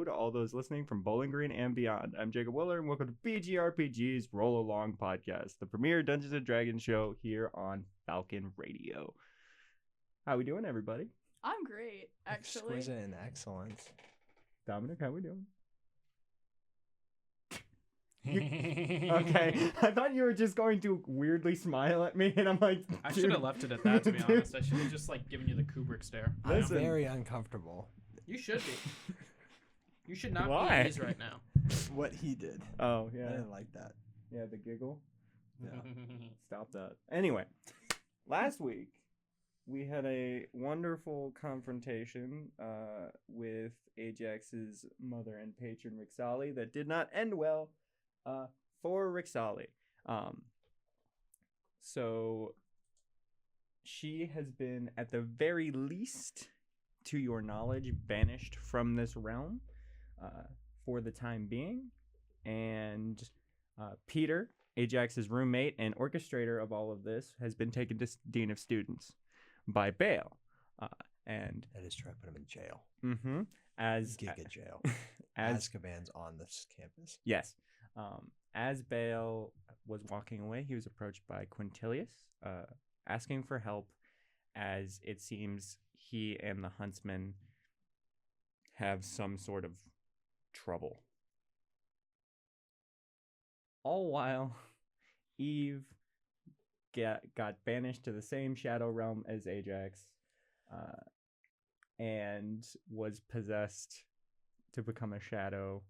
to all those listening from Bowling Green and beyond. I'm Jacob Willer, and welcome to BGRPG's Roll Along Podcast, the premier Dungeons & Dragons show here on Falcon Radio. How we doing, everybody? I'm great, actually. Exquisite and excellent. Dominic, how we doing? Okay, I thought you were just going to weirdly smile at me, and I'm like, I should have left it at that, to be honest. I should have just given you the Kubrick stare. I'm very uncomfortable. You should be. You should not Why? be at ease right now. What he did. Oh, I yeah. didn't like that. Yeah, the giggle. Yeah. Stop that. Anyway, last week we had a wonderful confrontation with Ajax's mother and patron Rhyxali that did not end well for Rhyxali. So she has been, at the very least, to your knowledge, banished from this realm for the time being. And Peter, Ajax's roommate and orchestrator of all of this, has been taken to Dean of Students by Baal. And That is true. I put him in jail. As Giga jail. as Azkaban's on this campus. yes, as Baal was walking away, he was approached by Quintilius, asking for help, as it seems he and the Huntsman have some sort of trouble. All while Eve got banished to the same shadow realm as Ajax, and was possessed to become a shadow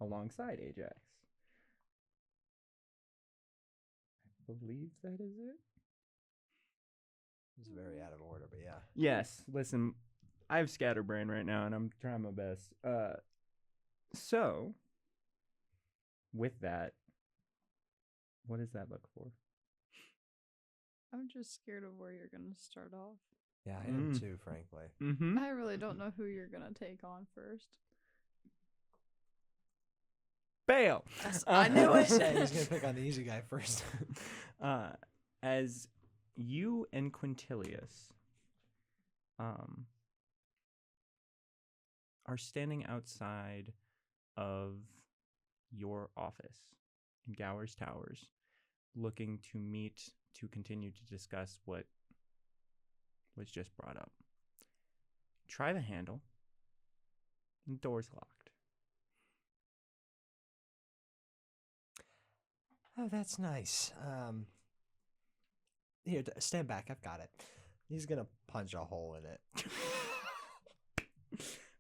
alongside Ajax. I believe that is it. It's very out of order, but yeah. Yes, listen, I have scatterbrain right now, and I'm trying my best. So, with that, what does that look for? I'm just scared of where you're going to start off. Yeah, I am too, frankly. Mm-hmm. I really don't know who you're going to take on first. Baal! I knew it! Yeah, he's going to pick on the easy guy first. As you and Quintilius are standing outside of your office in Gower's Towers, looking to meet to continue to discuss what was just brought up. Try the handle. The door's locked. Oh, that's nice. Here, stand back. I've got it. He's going to punch a hole in it.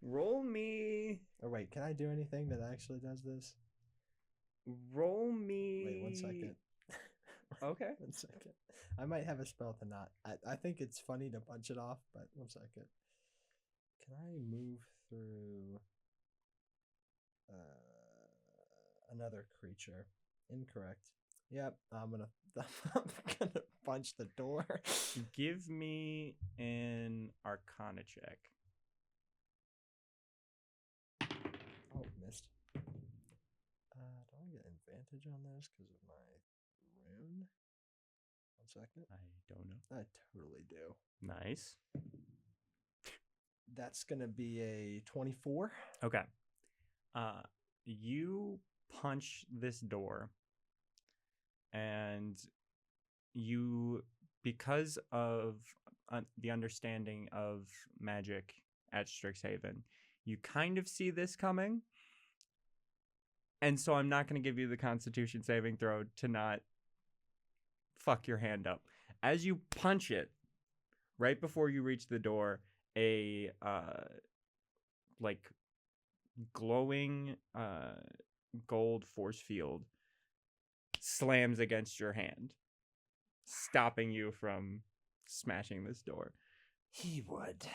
Roll me. Oh, wait. Can I do anything that actually does this? Roll me. Wait, 1 second. Okay. 1 second. I might have a spell to not. I think it's funny to punch it off, but 1 second. Can I move through another creature? Incorrect. Yep, I'm gonna punch the door. Give me an Arcana check. Oh, missed. Do I get advantage on this because of my rune? 1 second. I don't know. I totally do. Nice. That's gonna be a 24. Okay. You punch this door, and you, because of the understanding of magic at Strixhaven, you kind of see this coming. And so I'm not going to give you the Constitution saving throw to not fuck your hand up. As you punch it, right before you reach the door, a glowing gold force field slams against your hand, stopping you from smashing this door. He would.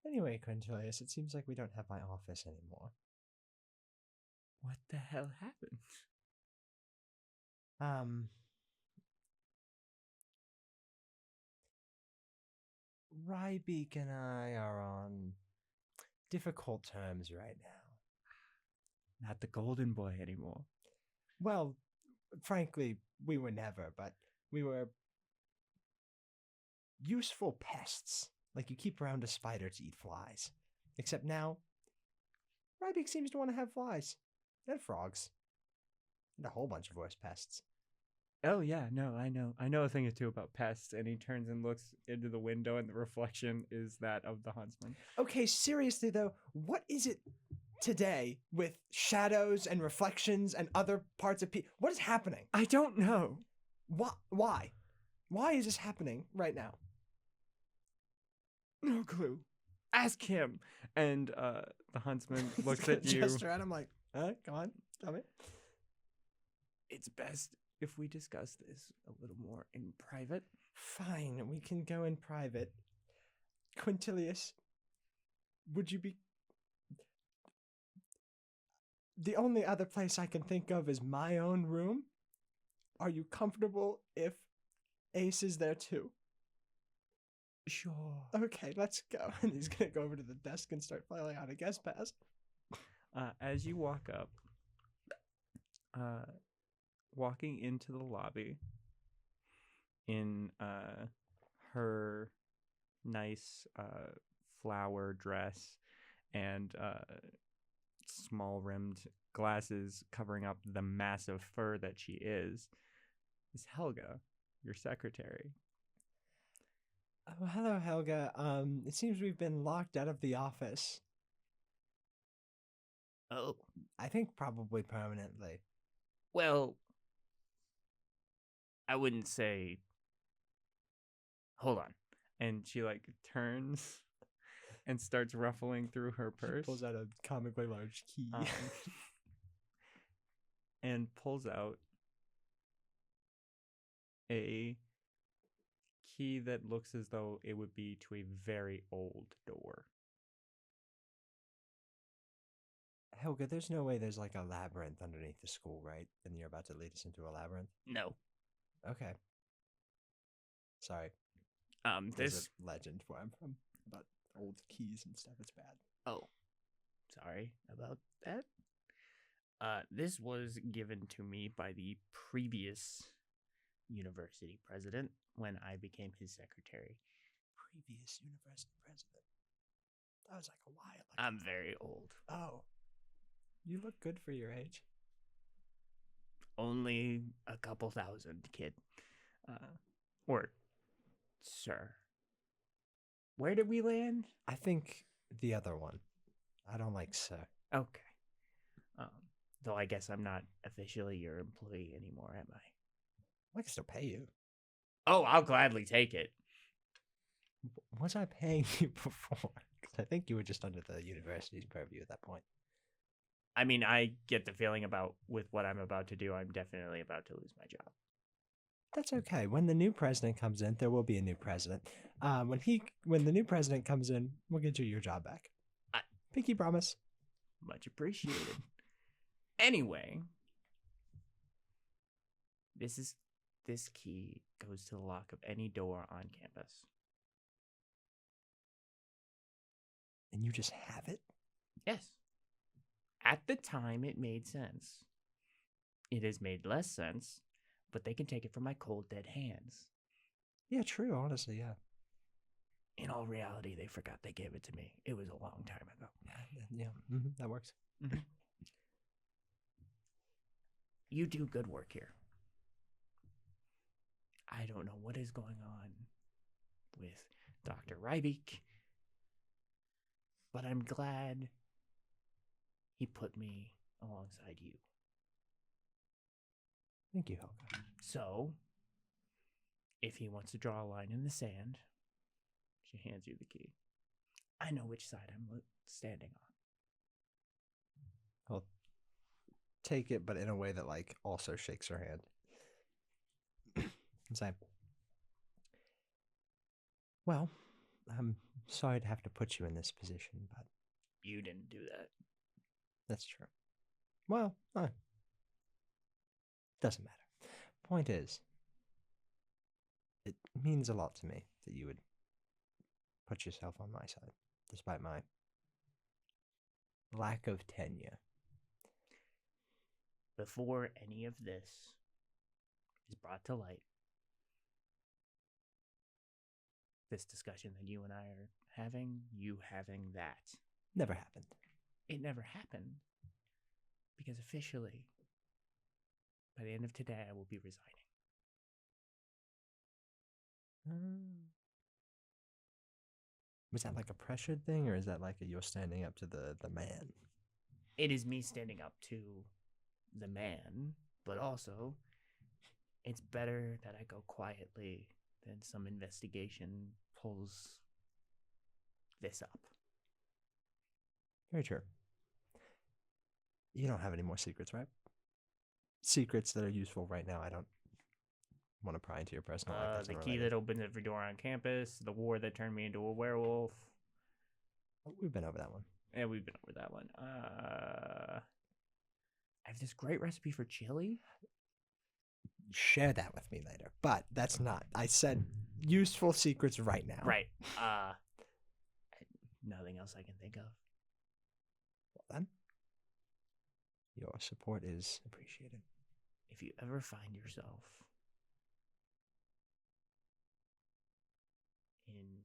Anyway, Quintilius, it seems like we don't have my office anymore. What the hell happened? Rybeak and I are on difficult terms right now. Not the golden boy anymore. Well, frankly, we were never, but we were useful pests. Like you keep around a spider to eat flies. Except now, Rybeak seems to want to have flies and frogs and a whole bunch of voice pests. Oh yeah, no, I know a thing or two about pests. And he turns and looks into the window, and the reflection is that of the Huntsman. Okay, seriously though, what is it today with shadows and reflections and other parts of people? What is happening? I don't know. Why? Why is this happening right now? No clue. Ask him. And the Huntsman looks at you. Gesture at him like, come on, tell me. It's best if we discuss this a little more in private. Fine, we can go in private. Quintilius, would you be... The only other place I can think of is my own room. Are you comfortable if Ace is there too? Sure. Okay, let's go. And he's gonna go over to the desk and start filling out a guest pass. As you walk up, walking into the lobby in her nice flower dress and small rimmed glasses covering up the massive fur that she is Helga, your secretary. Oh, hello, Helga. It seems we've been locked out of the office. Oh, I think probably permanently. well, I wouldn't say. Hold on. And she turns and starts ruffling through her purse. She pulls out a comically large key. And pulls out a key that looks as though it would be to a very old door. Helga, there's no way there's like a labyrinth underneath the school, right? And you're about to lead us into a labyrinth? No. Okay. Sorry. This There's a legend where I'm from about old keys and stuff. It's bad. Oh, sorry about that. This was given to me by the previous university president when I became his secretary. Previous university president. That was like a while ago. I'm very old. Oh. You look good for your age. Only a couple thousand, kid. Or, sir. Where did we land? I think the other one. I don't like sir. Okay. Though I guess I'm not officially your employee anymore, am I? I can still pay you. Oh, I'll gladly take it. Was I paying you before? Because I think you were just under the university's purview at that point. I mean, I get the feeling with what I'm about to do, I'm definitely about to lose my job. That's okay. When the new president comes in, there will be a new president. When the new president comes in, we'll get you your job back. Pinky promise. Much appreciated. Anyway, this key goes to the lock of any door on campus. And you just have it? Yes. At the time, it made sense. It has made less sense, but they can take it from my cold, dead hands. Yeah, true, honestly, yeah. In all reality, they forgot they gave it to me. It was a long time ago. Yeah, that works. Mm-hmm. You do good work here. I don't know what is going on with Dr. Rybeak, but I'm glad he put me alongside you. Thank you, Helga. So, if he wants to draw a line in the sand, she hands you the key. I know which side I'm standing on. I'll take it, but in a way that also shakes her hand. And say, well, I'm sorry to have to put you in this position, but You didn't do that. that's true. Well, doesn't matter. Point is, it means a lot to me that you would put yourself on my side, despite my lack of tenure. Before any of this is brought to light, this discussion that you and I are having, you having that. Never happened. it never happened. Because officially, by the end of today, I will be resigning. Was that like a pressured thing, or is that like you're standing up to the man? It is me standing up to the man, but also it's better that I go quietly than some investigation pulls this up. Very true. You don't have any more secrets, right? Secrets that are useful right now. I don't want to pry into your personal life. That's The key unrelated. that opens every door on campus, the war that turned me into a werewolf. We've been over that one. Yeah, we've been over that one. I have this great recipe for chili. Share that with me later. But that's not. I said useful secrets right now. Right. Nothing else I can think of. Well then, your support is appreciated. If you ever find yourself in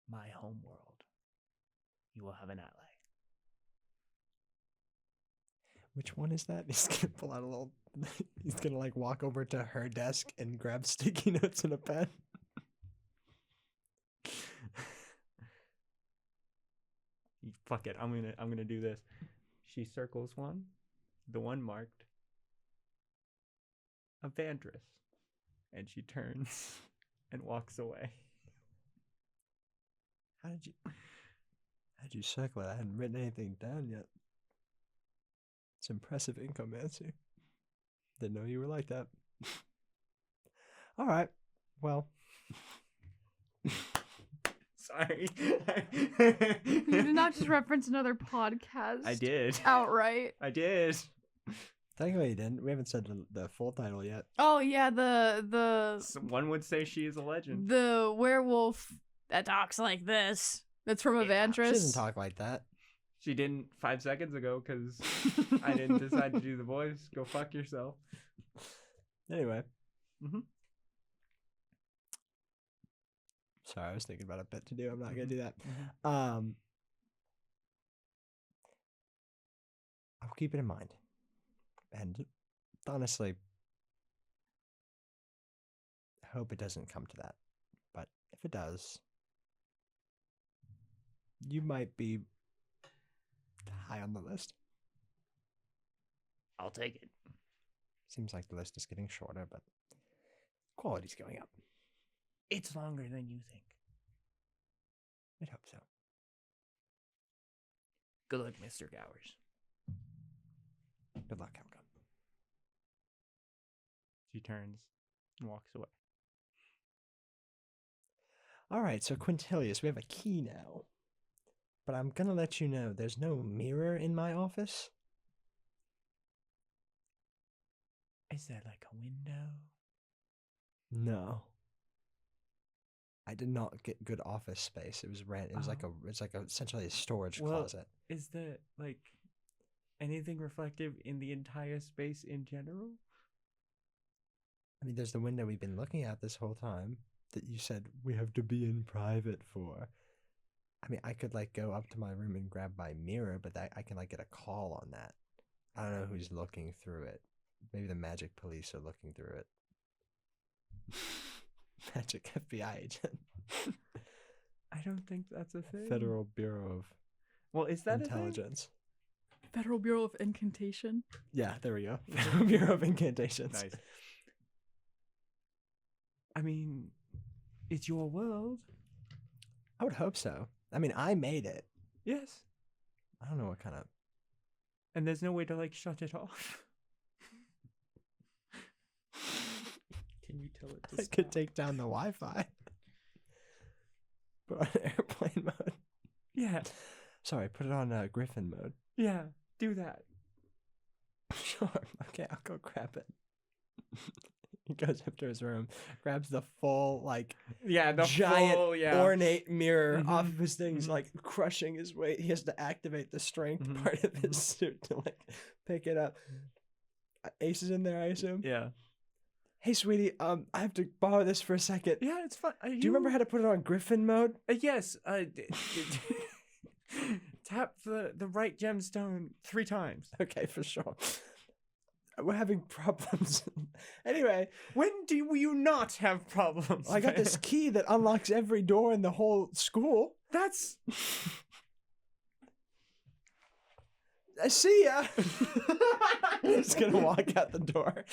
my home world, you will have an ally. Which one is that? He's gonna pull out a little. He's gonna like walk over to her desk and grab sticky notes and a pen. Fuck it. I'm gonna do this. She circles one, the one marked Evandris, and she turns and walks away. How'd you circle it? I hadn't written anything down yet. It's impressive incomancy. Didn't know you were like that. All right. Well. Sorry. You did not just reference another podcast. I did. Outright. I did. Technically, you didn't. We haven't said the full title yet. Oh yeah, the One would say she is a legend. the werewolf that talks like this. That's from Yeah, Evandris. She doesn't talk like that. She didn't 5 seconds ago because I didn't decide to do the voice. Go fuck yourself. Anyway. Mhm. Sorry, I was thinking about a bit to do. I'm not gonna do that. Mhm. I'll keep it in mind. And honestly, I hope it doesn't come to that. But if it does, you might be high on the list. I'll take it. Seems like the list is getting shorter, but quality's going up. It's longer than you think. I'd hope so. Good luck, Mr. Gowers. Good luck, Helga. She turns and walks away. All right, so Quintilius, we have a key now. But I'm going to let you know there's no mirror in my office. Is there like a window? No. I did not get good office space. It was rent. It was essentially a storage closet. Is there like anything reflective in the entire space in general? I mean, there's the window we've been looking at this whole time that you said we have to be in private for. I mean, I could like go up to my room and grab my mirror, but I can like get a call on that. I don't know who's looking through it. Maybe the magic police are looking through it. Magic FBI agent. I don't think that's a thing. Federal Bureau of Well, is that Intelligence. Federal Bureau of Incantation. Yeah, there we go. Federal Bureau of Incantations. Nice. I mean, it's your world. I would hope so. I mean, I made it. Yes. I don't know what kind of... And there's no way to like shut it off. Can you tell it to I could take down the Wi-Fi. Put on airplane mode. Yeah. Sorry, put it on Griffin mode. Yeah. Do that. Sure. Okay, I'll go grab it. He goes up to his room, grabs the full, like, Yeah, the giant, full, yeah. ornate mirror Mhm. off of his thing. He's Mhm. like crushing his weight. He has to activate the strength Mhm. part of his suit to like pick it up. Ace is in there, I assume. Yeah. Hey, sweetie, I have to borrow this for a second. Yeah, it's fun. Do you remember how to put it on Griffin mode? Yes. Tap the right gemstone 3 times. Okay, for sure. We're having problems. Anyway, When do you not have problems? I got this key that unlocks every door in the whole school. That's I see ya. He's gonna walk out the door.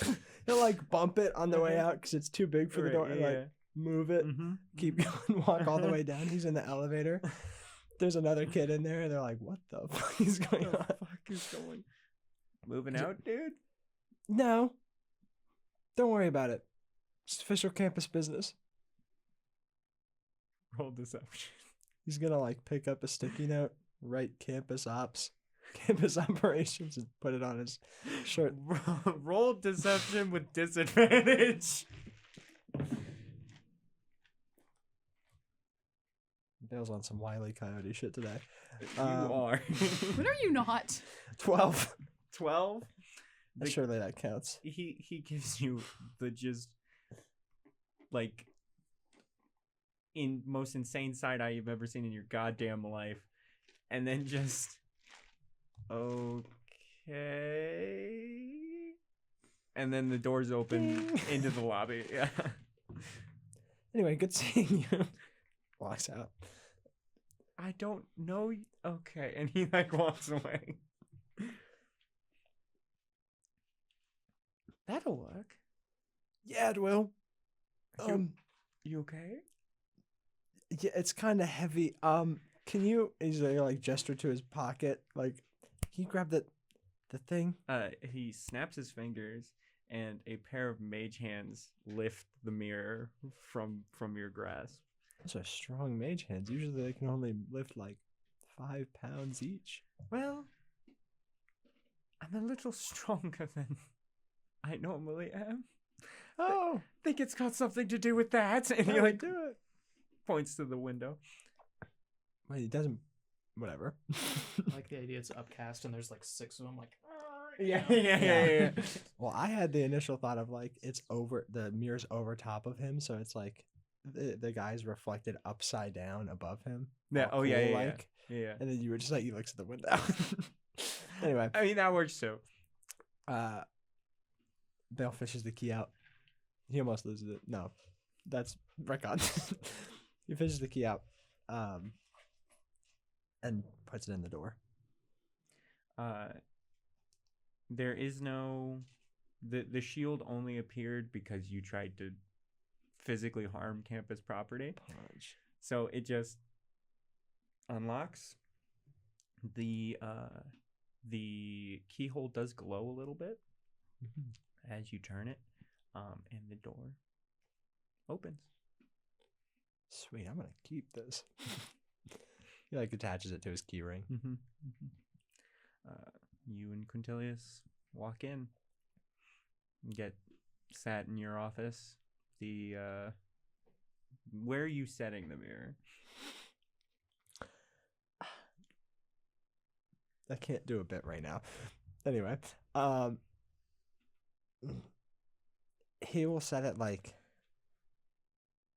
He'll like bump it on the way out because it's too big for the door. And, like move it, keep going, walk all the way down. He's in the elevator. There's another kid in there, and they're like, "What the fuck is going on? Fuck is going? Moving out, dude. No, don't worry about it. It's official campus business." Roll deception. He's gonna like pick up a sticky note, write campus operations, and put it on his shirt. Roll deception with disadvantage. Bale's on some Wile E. Coyote shit today. You are. When are you not? 12. 12. Surely that counts. He gives you the just like most insane side eye you've ever seen in your goddamn life, and then just okay, and then the doors open into the lobby. Yeah. Anyway, good seeing you. Walks out. I don't know. Okay, and he like walks away. That'll work. Yeah, it will. You okay? Yeah, it's kind of heavy. Can you? He's like gesture to his pocket. Like, can you grab the thing? He snaps his fingers, and a pair of mage hands lift the mirror from your grasp. Those are strong mage hands. Usually they can only lift like 5 pounds each. Well, I'm a little stronger than I normally am. Oh, Think it's got something to do with that. And he I like do it. points to the window. Wait, he doesn't. Whatever. I like the idea it's upcast and there's like 6 of them. Like, Yeah. Well, I had the initial thought of like it's over. The mirror's over top of him, so it's like the guy's reflected upside down above him. Yeah. all Oh yeah. cool Yeah. like. Yeah. And then you were just like, he looks at the window. Anyway, I mean that works too. Bale fishes the key out. He almost loses it. No, that's Recon. He fishes the key out, and puts it in the door. There is no the shield only appeared because you tried to physically harm campus property. Punch. So it just unlocks. The keyhole does glow a little bit as you turn it, and the door opens. Sweet, I'm gonna keep this. He like attaches it to his key ring. You and Quintilius walk in, get sat in your office. Where are you setting the mirror? I can't do a bit right now. Anyway, he will set it like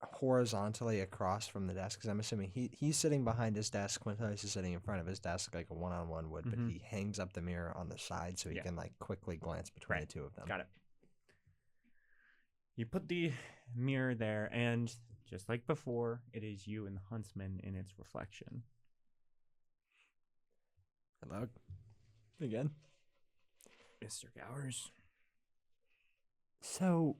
horizontally across from the desk, because I'm assuming he's sitting behind his desk. Quintilius is sitting in front of his desk like a one-on-one would, but he hangs up the mirror on the side so he can like quickly glance between the two of them. Got it. You put the mirror there, and just like before, it is you and the Huntsman in its reflection. Hello. Again. Mr. Gowers. So,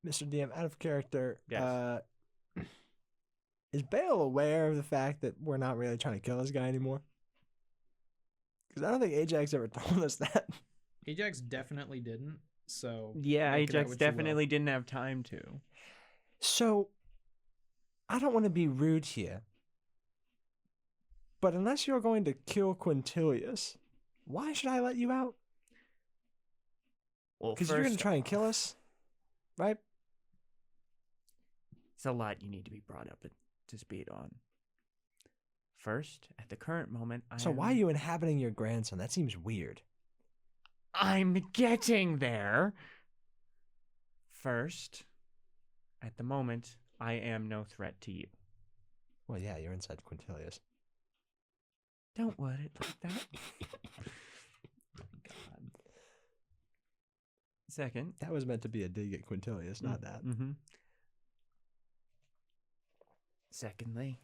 Mr. DM, out of character, Yes. Is Baal aware of the fact that we're not really trying to kill this guy anymore? Because I don't think Ajax ever told us that. Ajax definitely didn't. So Yeah, make of that Ajax what you will. definitely didn't have time to. So, I don't want to be rude here, but unless you're going to kill Quintilius, why should I let you out? Well, Because you're going to try and kill us, right? It's a lot you need to be brought up to speed on. First, at the current moment, So why are you inhabiting your grandson? That seems weird. I'm getting there. First, at the moment, I am no threat to you. Well, yeah, you're inside Quintilius. Don't word it like that. Oh my God. Second. That was meant to be a dig at Quintilius, not that. Mm-hmm. Secondly,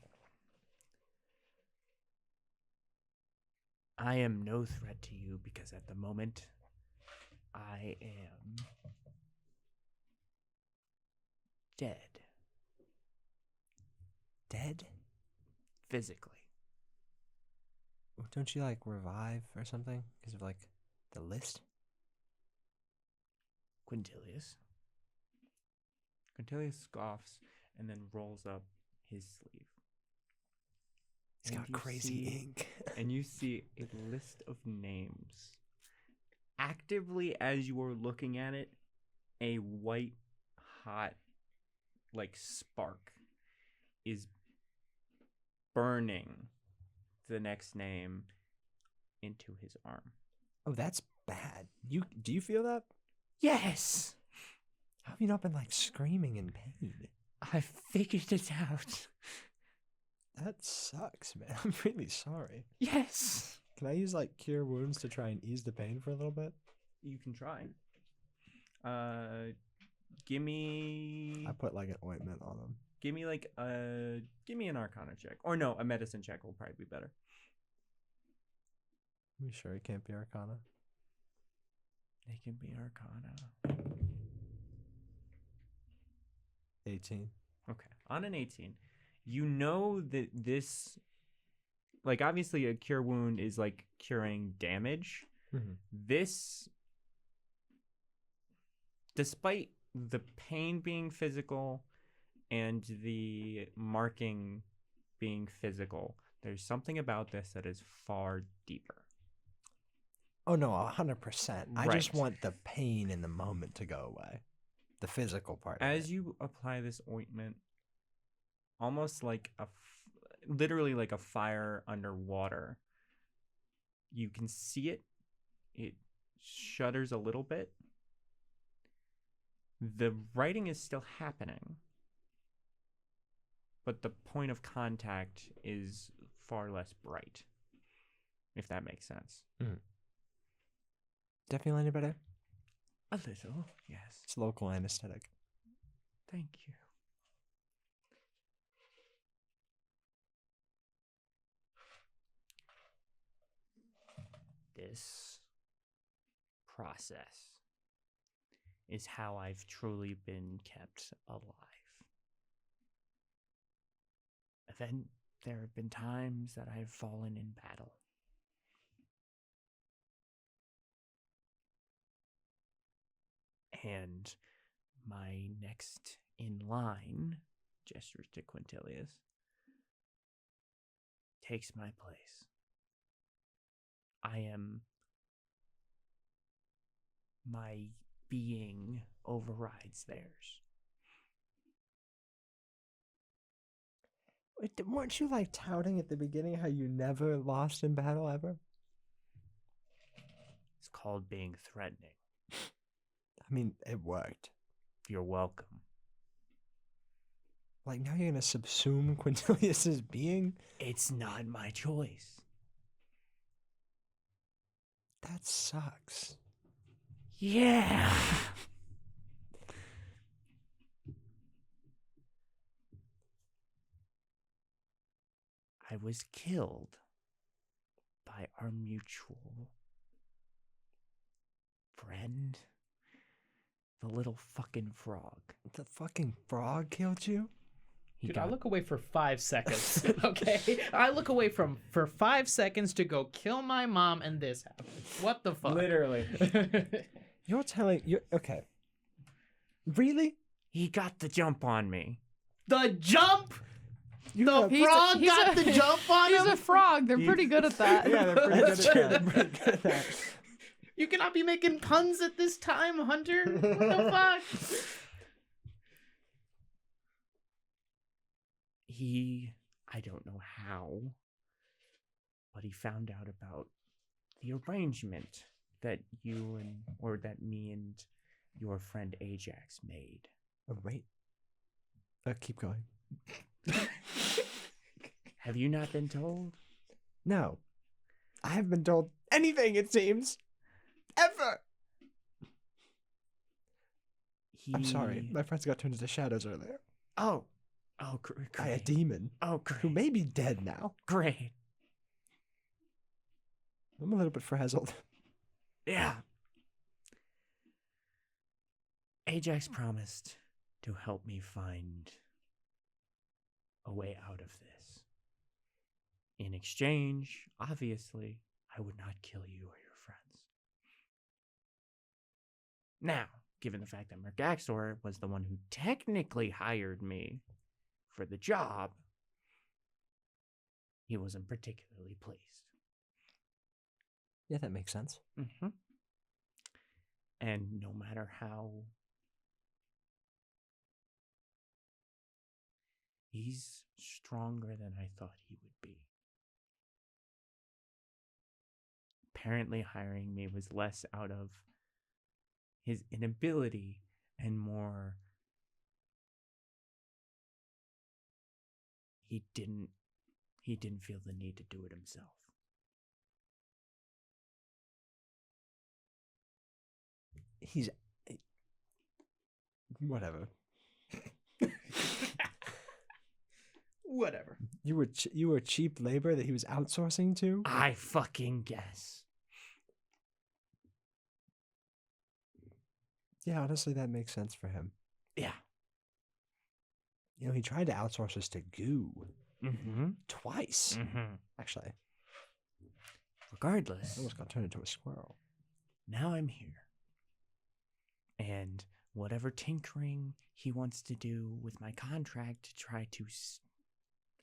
I am no threat to you because at the moment, I am dead. Dead? Physically. Don't you like revive or something because of like the list? Quintilius scoffs and then rolls up his sleeve. He's got crazy ink. And you see a list of names. Actively, as you are looking at it, a white hot like spark is burning the next name into his arm. Oh, that's bad. Do you feel that? Yes, How have you not been like screaming in pain? I figured it out. That sucks, man. I'm really sorry. Yes, Can I use like cure wounds to try and ease the pain for a little bit? you can try. Give me. I put like an ointment on him. Give me an Arcana check, or no, a medicine check will probably be better. Are you sure it can't be Arcana? It can be Arcana. 18. Okay, on an 18, you know that this, like, obviously a cure wound is like curing damage. Mm-hmm. This, despite the pain being physical and the marking being physical, there's something about this that is far deeper. Oh no, 100%. I just Right. want the pain in the moment to go away. The physical part. As you apply this ointment, almost like literally like a fire underwater, you can see it. It shudders a little bit. The writing is still happening, but the point of contact is far less bright, if that makes sense. Definitely any better? A little, yes. It's local anesthetic. Thank you. This process is how I've truly been kept alive. Then there have been times that I have fallen in battle. And my next in line, gestures to Quintilius, takes my place. My being overrides theirs. Wait, weren't you like touting at the beginning how you never lost in battle ever? It's called being threatening. I mean, it worked. You're welcome. Like now you're gonna subsume Quintilius's being? It's not my choice. That sucks. Yeah. I was killed by our mutual friend, the little fucking frog. The fucking frog killed you? Dude, I look away for 5 seconds. Okay, I look away for 5 seconds to go kill my mom, and this happens. What the fuck? Literally. You're telling you okay. Really? He got the jump on me. The jump. You The got- frog he's got a- the jump on He's him. a frog. They're pretty good at that. Yeah, they're pretty good That's at true. that. They're pretty good at that. You cannot be making puns at this time, Hunter. What the fuck? I don't know how, but he found out about the arrangement that that me and your friend Ajax made. Keep going. Have you not been told? No. I haven't been told anything, it seems. Ever. I'm sorry. My friends got turned into shadows earlier. Oh, great. By a demon. Oh, Who great. may be dead now. Great. I'm a little bit frazzled. Yeah. Ajax promised to help me find a way out of this. In exchange, obviously, I would not kill you or your friends. Now, given the fact that Mergaxor was the one who technically hired me for the job, he wasn't particularly pleased. Yeah, that makes sense. Mm-hmm. And no matter how he's stronger than I thought he would be. Apparently, hiring me was less out of his inability and more he didn't feel the need to do it himself. He's... Whatever. Whatever. You were cheap labor that he was outsourcing to? I fucking guess. Yeah, honestly, that makes sense for him. Yeah. You know, he tried to outsource us to goo. Mm-hmm. Twice. Mm-hmm. Actually. Regardless, I almost got turned into a squirrel. now I'm here. And whatever tinkering he wants to do with my contract to try to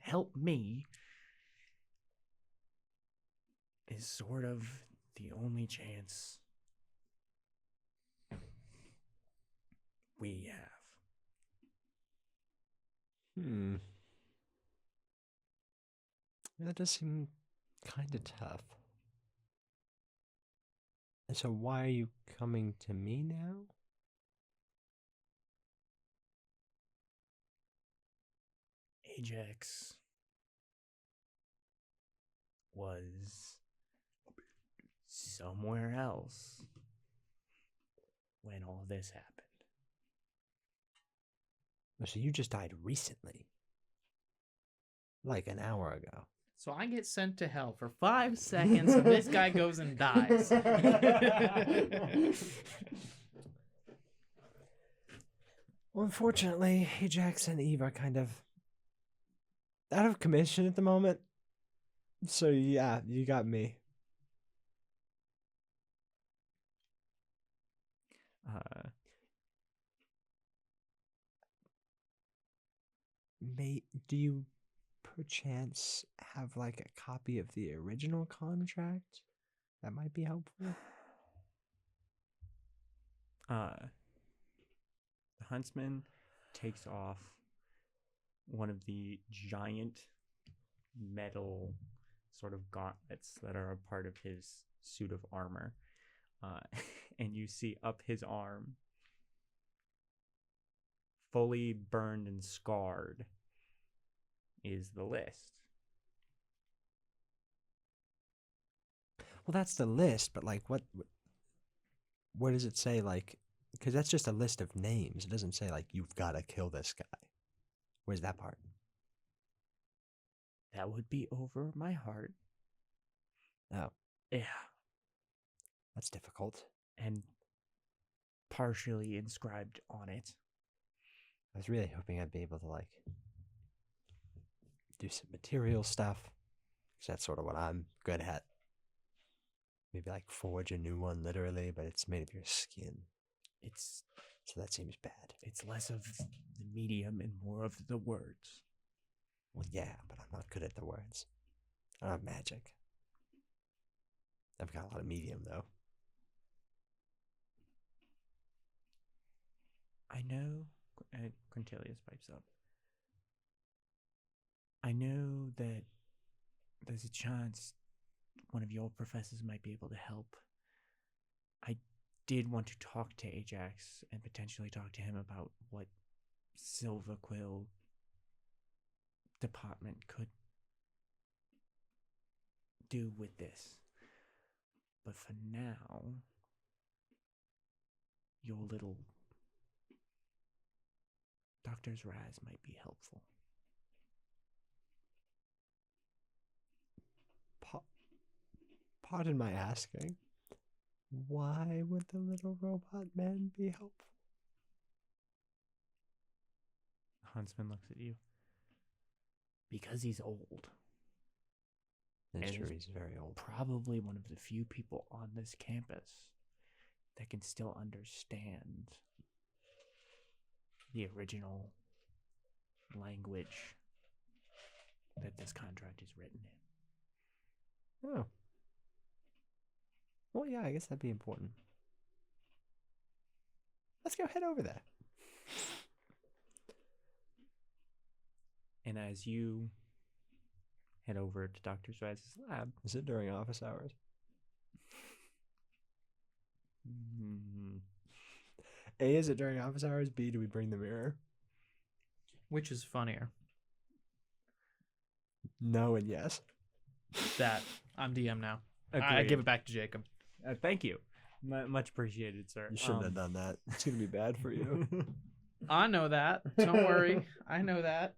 help me is sort of the only chance we have. That does seem kind of tough. And so why are you coming to me now? Ajax was somewhere else when all this happened. So you just died recently. Like an hour ago. So I get sent to hell for 5 seconds, and this guy goes and dies. Well, unfortunately, Ajax and Eve are kind of out of commission at the moment. So yeah, you got me. Do you perchance have like a copy of the original contract? That might be helpful. The Huntsman takes off one of the giant metal sort of gauntlets that are a part of his suit of armor. And you see up his arm, fully burned and scarred, is the list. Well, that's the list, but like what does it say? Like, because that's just a list of names. It doesn't say like you've got to kill this guy. Where's that part? That would be over my heart. Oh, Yeah. that's difficult. And partially inscribed on it. I was really hoping I'd be able to like do some material stuff, because that's sort of what I'm good at. Maybe like forge a new one literally, but it's made of your skin. So that seems bad. It's less of the medium and more of the words. Well, yeah, but I'm not good at the words. I don't have magic. I've got a lot of medium though. I know, Quintilius pipes up. I know that there's a chance one of your professors might be able to help. I did want to talk to Ajax and potentially talk to him about what Silver Quill department could do with this. But for now, your little Doctor's Raz might be helpful. Pardon my asking. Why would the little robot man be helpful? Huntsman looks at you. Because he's old. That's And true, he's he's very old. Probably one of the few people on this campus that can still understand the original language that this contract is written in. Oh. Well, yeah, I guess that'd be important. Let's go head over there. And as you head over to Dr. Raz's lab, Is it during office hours? A, is it during office hours? B, do we bring the mirror? Which is funnier? No and yes. That I'm DM now. I Agreed. give it back to Jacob. Thank you. Much appreciated, sir. You shouldn't have done that. It's going to be bad for you. I know that. Don't worry. I know that.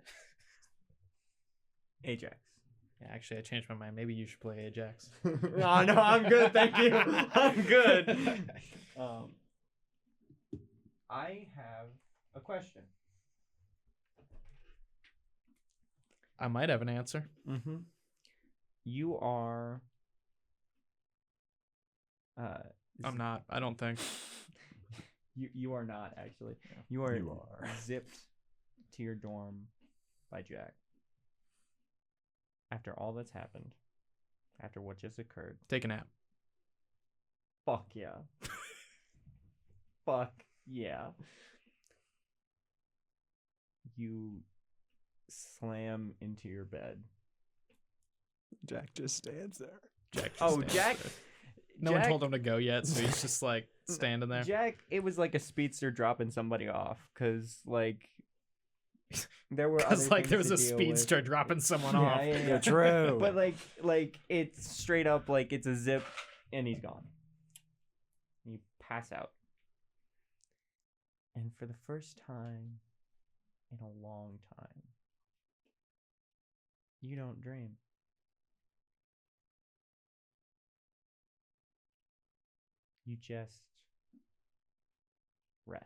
Ajax. Yeah, actually, I changed my mind. Maybe you should play Ajax. No, I'm good. Thank you. I'm good. I have a question. I might have an answer. Mm-hmm. You are. I'm not. I don't think. You are not actually. You are You are. zipped to your dorm by Jack. After all that's happened, after what just occurred. Take a nap. Fuck yeah. Fuck yeah. You slam into your bed. Jack just stands there. Jack. Just Oh, stands Jack. there. No one told him to go yet, so he's just like standing there. Jack, it was like a speedster dropping somebody off, because like there were Because other like there things was a to deal with. speedster dropping someone Yeah, off. Yeah, true. But like it's straight up like it's a zip, and he's gone. You pass out, and for the first time in a long time, you don't dream. You just rest.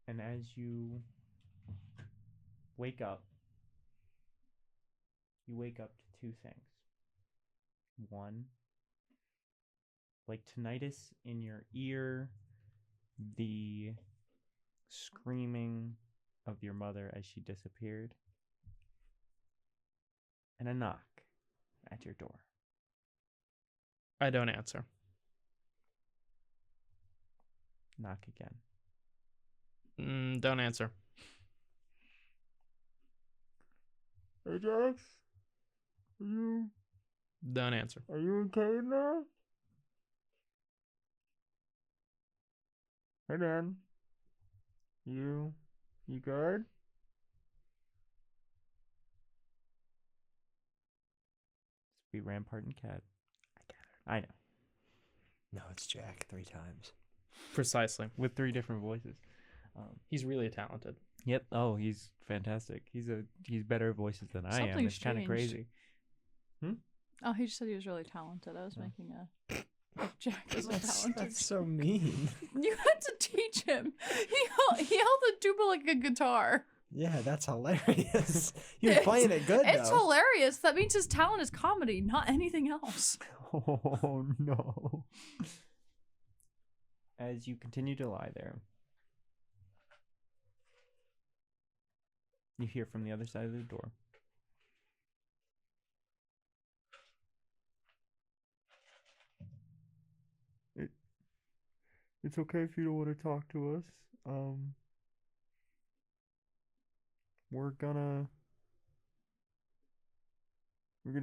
And as you wake up, you wake up to two things. One, like tinnitus in your ear, the screaming of your mother as she disappeared, and a knock at your door. I don't answer. Knock again. Don't answer. Ajax? Don't answer. Are you okay now? Hey, Dan. You good? Be Rampart and Cat. I know. No, it's Jack 3 times. Precisely. With 3 different voices. He's really talented. Yep. Oh, he's fantastic. He's better at voices than I am. Something's It's kind of changed. crazy. Oh, he just said he was really talented. I was making a Jack was talented. That's so mean. You had to teach him. He held the tuba like a guitar. Yeah, that's hilarious. He was playing it good, It's though. hilarious. That means his talent is comedy, not anything else. Oh no. As you continue to lie there, you hear from the other side of the door. It's okay if you don't want to talk to us. We're gonna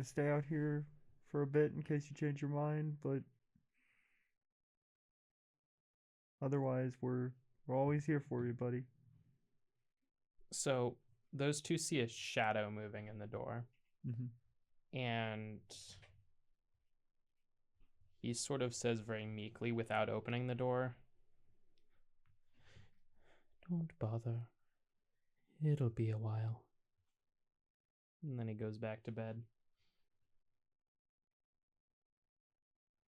stay out here for a bit in case you change your mind, but Otherwise, we're always here for you, buddy. So those two see a shadow moving in the door. Mm-hmm. And he sort of says very meekly without opening the door, "Don't bother. It'll be a while." And then he goes back to bed.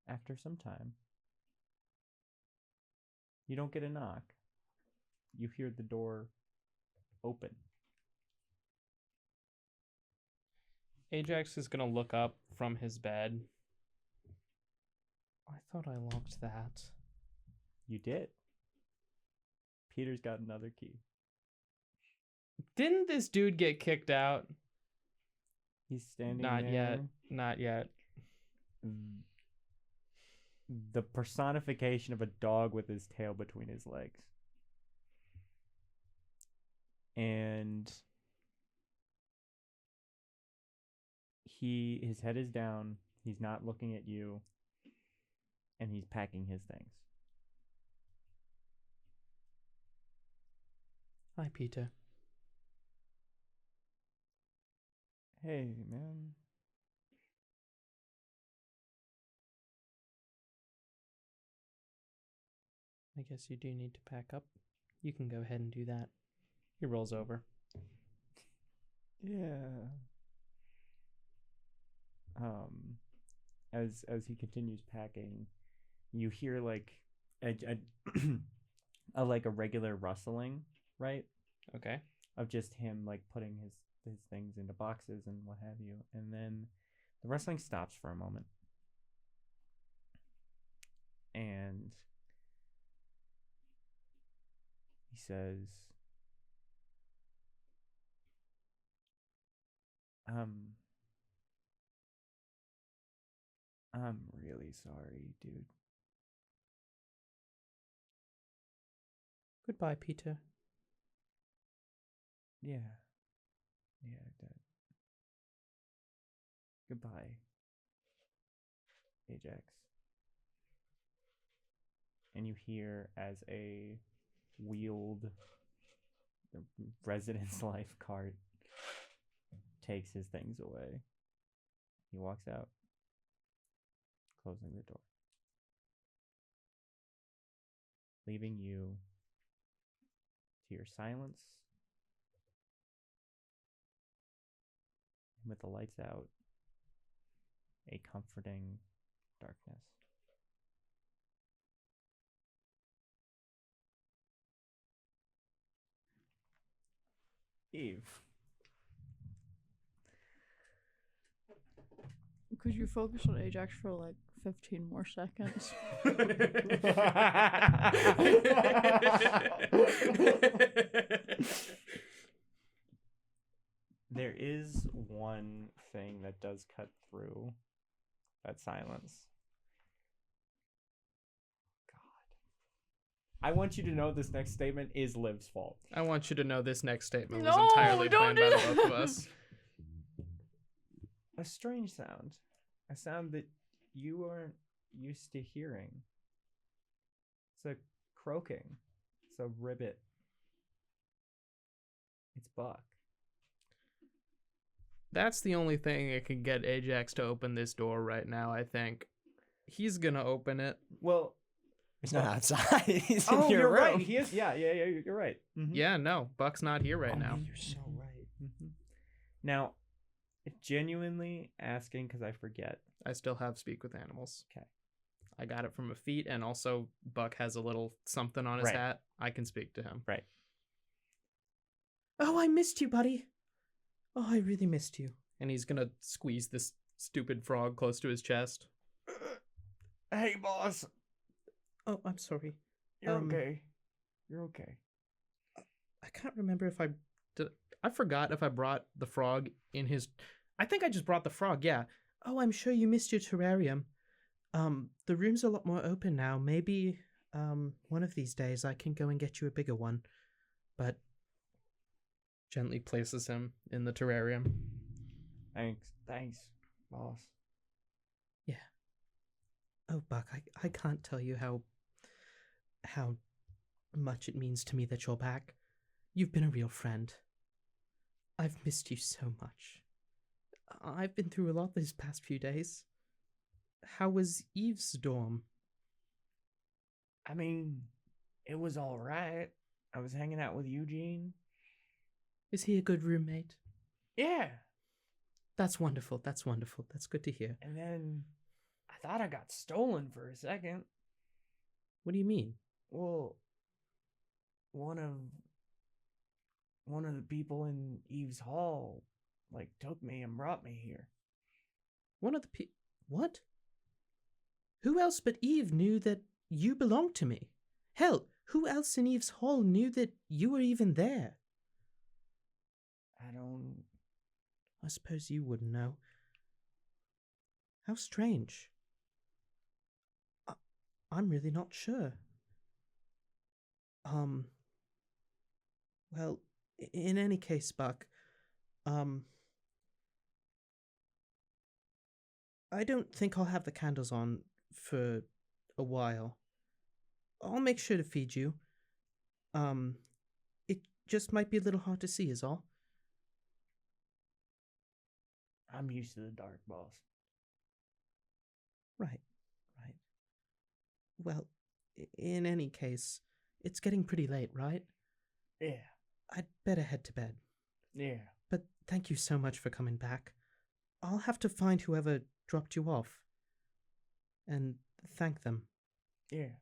After some time, you don't get a knock. You hear the door open. Ajax is going to look up from his bed. I thought I locked that. You did. Peter's got another key. Didn't this dude get kicked out? He's standing Not there. yet. Not yet. The personification of a dog with his tail between his legs. And his head is down. He's not looking at you. And he's packing his things. Hi, Peter. Hey, man. I guess you do need to pack up. You can go ahead and do that. He rolls over. Yeah. As he continues packing, you hear like a like a regular rustling, right? Okay. Of just him like putting his things into boxes and what have you. And then the rustling stops for a moment. And he says, I'm really sorry, dude. Goodbye, Peter. Yeah, Dad. Goodbye, Ajax. And you hear as a wheeled residence life cart takes his things away. He walks out, closing the door, leaving you to your silence. With the lights out, a comforting darkness. Eve. Could you focus on Ajax for like 15 more seconds? There is one thing that does cut through that silence. God. I want you to know this next statement is Liv's fault. I want you to know this next statement No, was entirely don't planned do by the that. both of us. A strange sound. A sound that you aren't used to hearing. It's a croaking. It's a ribbit. It's Buck. That's the only thing that can get Ajax to open this door right now, I think. He's gonna open it. Well, He's not outside. He's in oh, your you're room. right. He is. Yeah. You're right. Mhm. Yeah, no, Buck's not here right now. You're so right. Mhm. Now, genuinely asking because I forget. I still have speak with animals. Okay. I got it from a feat, and also Buck has a little something on his Right. hat. I can speak to him. Right. Oh, I missed you, buddy. Oh, I really missed you. And he's gonna squeeze this stupid frog close to his chest. Hey, boss. Oh, I'm sorry. You're Um, okay. You're okay. I can't remember if I did. I forgot if I brought the frog in his. I think I just brought the frog. Yeah. Oh, I'm sure you missed your terrarium. The room's a lot more open now. Maybe one of these days I can go and get you a bigger one. But gently places him in the terrarium. Thanks, boss. Yeah. Oh, Buck, I can't tell you how how much it means to me that you're back. You've been a real friend. I've missed you so much. I've been through a lot these past few days. How was Eve's dorm? I mean, it was all right. I was hanging out with Eugene. Is he a good roommate? Yeah. That's wonderful. That's wonderful. That's good to hear. And then I thought I got stolen for a second. What do you mean? Well, one of the people in Eve's hall took me and brought me here. One of the What? Who else but Eve knew that you belonged to me? Hell, who else in Eve's hall knew that you were even there? I suppose you wouldn't know. How strange. I'm really not sure. Well, in any case, Buck, I don't think I'll have the candles on for a while. I'll make sure to feed you. It just might be a little hard to see is all. I'm used to the dark, boss. Right. Well, in any case, it's getting pretty late, right? Yeah. I'd better head to bed. Yeah. But thank you so much for coming back. I'll have to find whoever dropped you off and thank them. Yeah.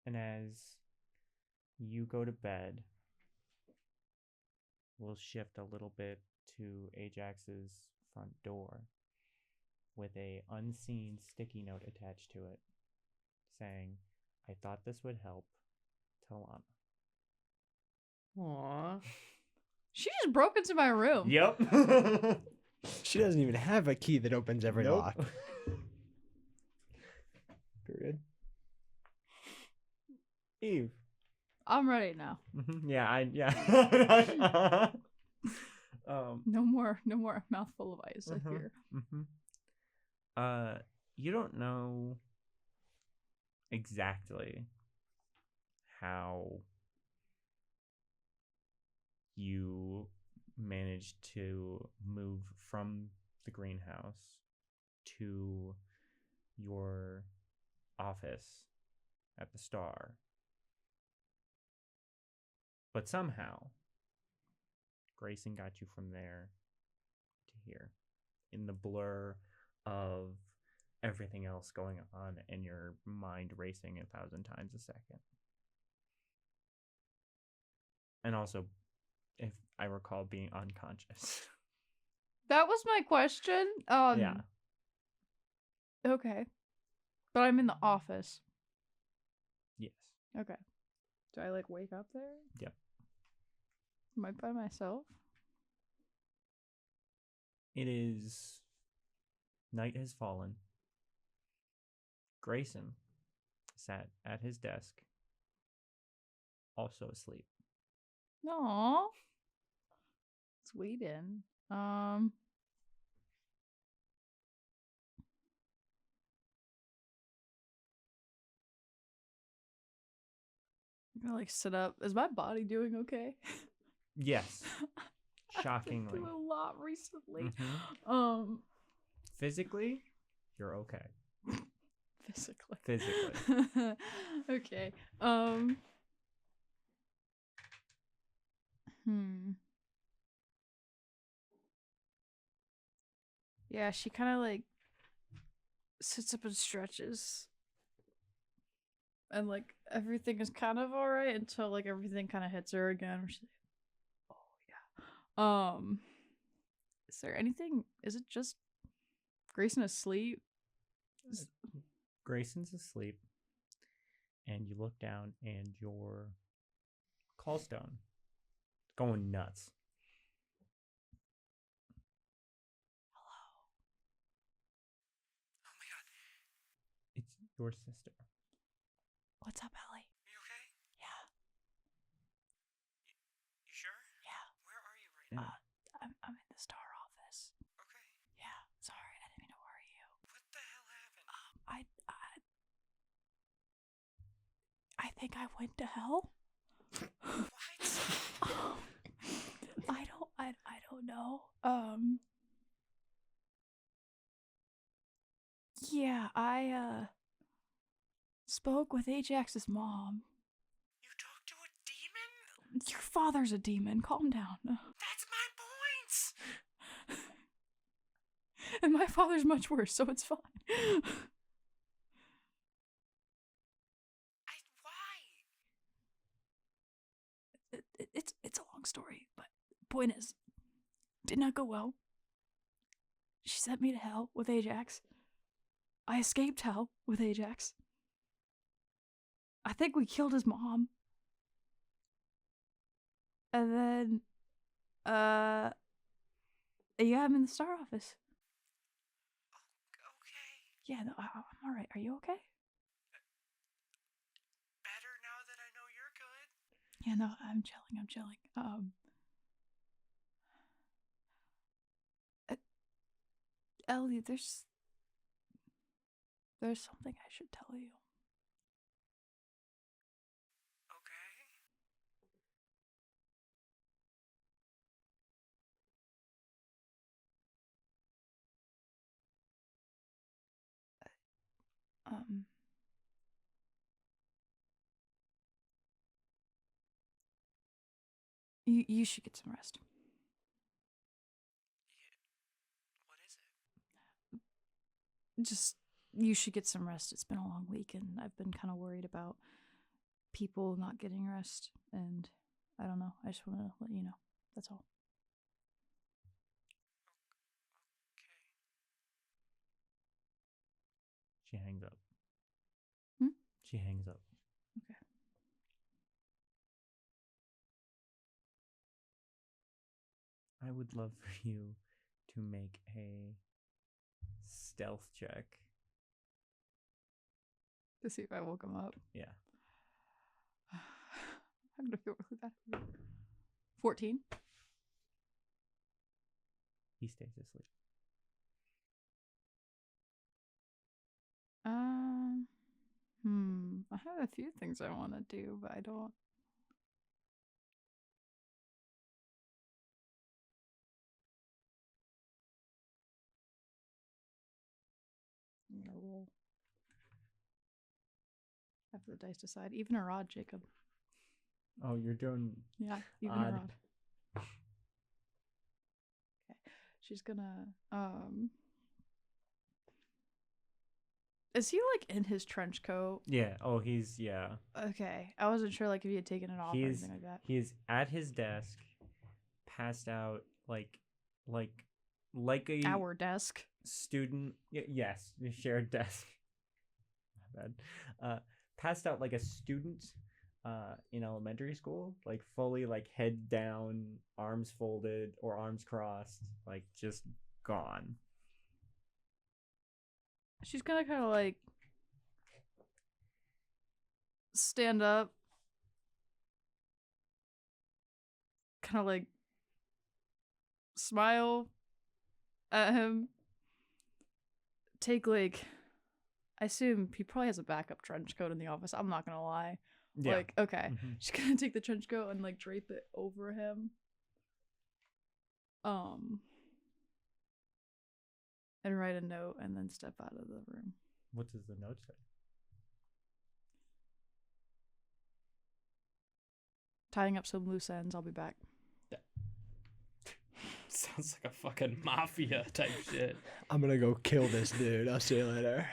And as you go to bed, we'll shift a little bit to Ajax's front door with a unseen sticky note attached to it saying, "I thought this would help. Talana." Aww. She just broke into my room. Yep. She doesn't even have a key that opens every Nope. lock. Period. Eve. I'm ready now. Yeah. No more mouthful of ice, I fear. You don't know exactly how you managed to move from the greenhouse to your office at the Star. But somehow, Grayson got you from there to here in the blur of everything else going on and your mind racing 1,000 times a second. And also, if I recall, being unconscious. That was my question. Yeah. Okay. But I'm in the office. Yes. Okay. Do I wake up there? Yep. Am I by myself? It is... Night has fallen. Grayson sat at his desk, also asleep. No. It's waiting. I'm gonna sit up. Is my body doing okay? Yes. I've Shockingly. been through a lot recently. Mhm. Physically, you're okay. Physically. Okay. Yeah, she kind of sits up and stretches. And everything is kind of alright until everything kind of hits her again. She's like, oh yeah. Is there anything? Is it just Grayson asleep? Grayson's asleep, and you look down, and your callstone is going nuts. Hello. Oh my god. It's your sister. What's up, Ellie? Are you okay? Yeah. You sure? Yeah. Where are you right now? I'm in the Star office. Okay. Yeah. Sorry, I didn't mean to worry you. What the hell happened? think I went to hell. What? I don't know. Yeah, I spoke with Ajax's mom. You talked to a demon? Your father's a demon. Calm down. That's my points. And my father's much worse, so it's fine. Why? It's a long story, but point is, did not go well. She sent me to hell with Ajax. I escaped hell with Ajax. I think we killed his mom. And then, yeah, I'm in the Star Office. Okay. Yeah, no, I'm alright. Are you okay? Better now that I know you're good. Yeah, no, I'm chilling. Ellie, there's something I should tell you. Okay. You should get some rest. What is it? Just, you should get some rest. It's been a long week, and I've been kind of worried about people not getting rest, and I don't know. I just want to let you know. That's all. Okay. She hangs up. Hmm? She hangs up. Okay. I would love for you to make a stealth check. To see if I woke him up. Yeah. I'm gonna feel really bad. 14. He stays asleep. I have a few things I want to do, but I don't. I'm gonna roll. Have the dice decide. Even or odd, Jacob. Oh, you're doing Yeah, even odd. or odd. Okay. She's gonna Is he like in his trench coat? Yeah. Oh, he's yeah. Okay. I wasn't sure like if he had taken it off or anything like that. He's at his desk, passed out like a Our desk. student. Yes, shared desk. My bad. Passed out like a student in elementary school, like fully like head down, arms folded or arms crossed, like just gone. She's gonna kind of like stand up, kind of like smile at him, take like, I assume he probably has a backup trench coat in the office. I'm not gonna lie. Yeah. Like, okay. Mhm. She's gonna take the trench coat and like drape it over him. And write a note and then step out of the room. What does the note say? Tying up some loose ends. I'll be back. Sounds like a fucking mafia type shit. I'm gonna go kill this dude. I'll see you later.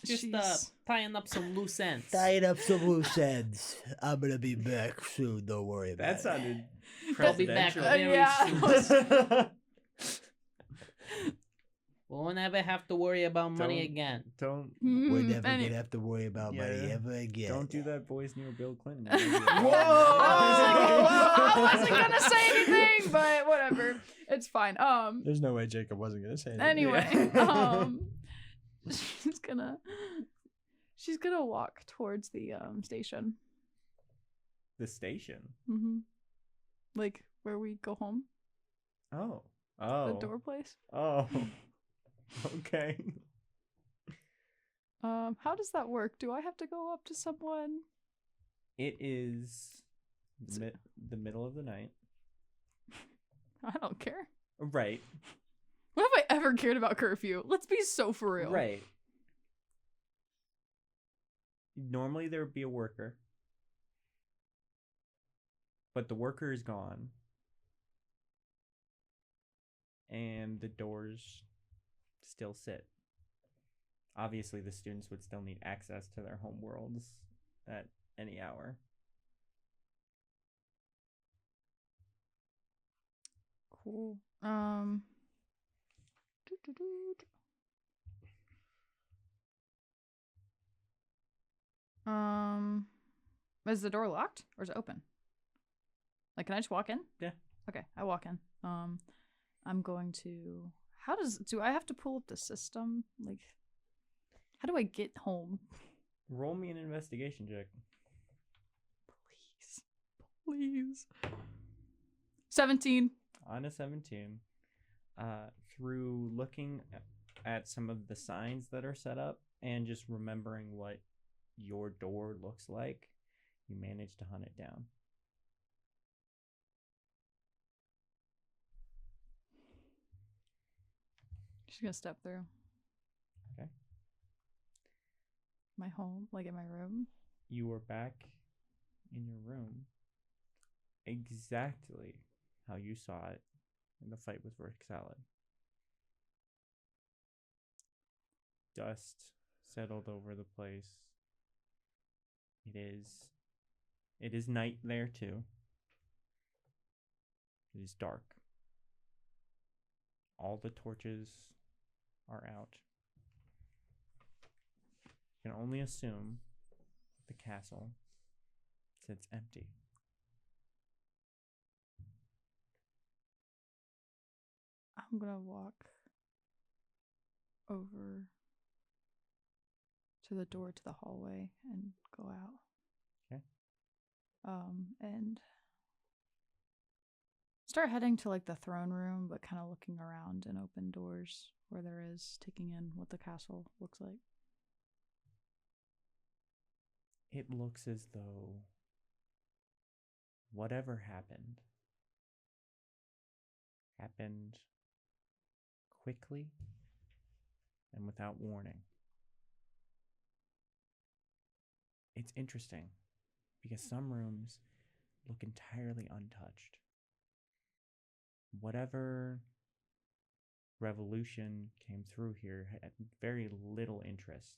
Just she's- tying up some loose ends. Tied up some loose ends. I'm gonna be back soon. Don't worry about That it. sounded I'll be back presidential. very soon. Don't We'll never have to worry about money again. We're Mm, never any- gonna have to worry about money Yeah. ever again. don't do that voice near Bill Clinton. I wasn't gonna say anything, but whatever. It's fine. There's no way Jacob wasn't gonna say anything. Anyway, she's gonna walk towards the station. The station. Mm-hmm. Like where we go home, Oh. the door place. Oh. Okay. How does that work? Do I have to go up to someone? It is the middle of the night. I don't care. Right. When have I ever cared about curfew? Let's be so for real. Right. Normally there would be a worker. But the worker is gone. And the doors still sit. Obviously, the students would still need access to their home worlds at any hour. Cool. Is the door locked or is it open? Like, can I just walk in? Yeah. Okay, I walk in. I'm going to. Do I have to pull up the system? Like, how do I get home? Roll me an investigation check. Please. 17. On a 17. Through looking at some of the signs that are set up and just remembering what your door looks like, you manage to hunt it down. She's gonna step through. Okay. My home, like in my room. You are back in your room exactly how you saw it in the fight with Rhyxali. Dust settled over the place. It is night there too. It is dark. All the torches are out. You can only assume the castle sits empty. I'm gonna walk over to the door to the hallway and go out. Okay. And start heading to like the throne room, but kind of looking around and open doors where there is, taking in what the castle looks like. It looks as though whatever happened quickly and without warning. It's interesting because some rooms look entirely untouched. Whatever revolution came through here had very little interest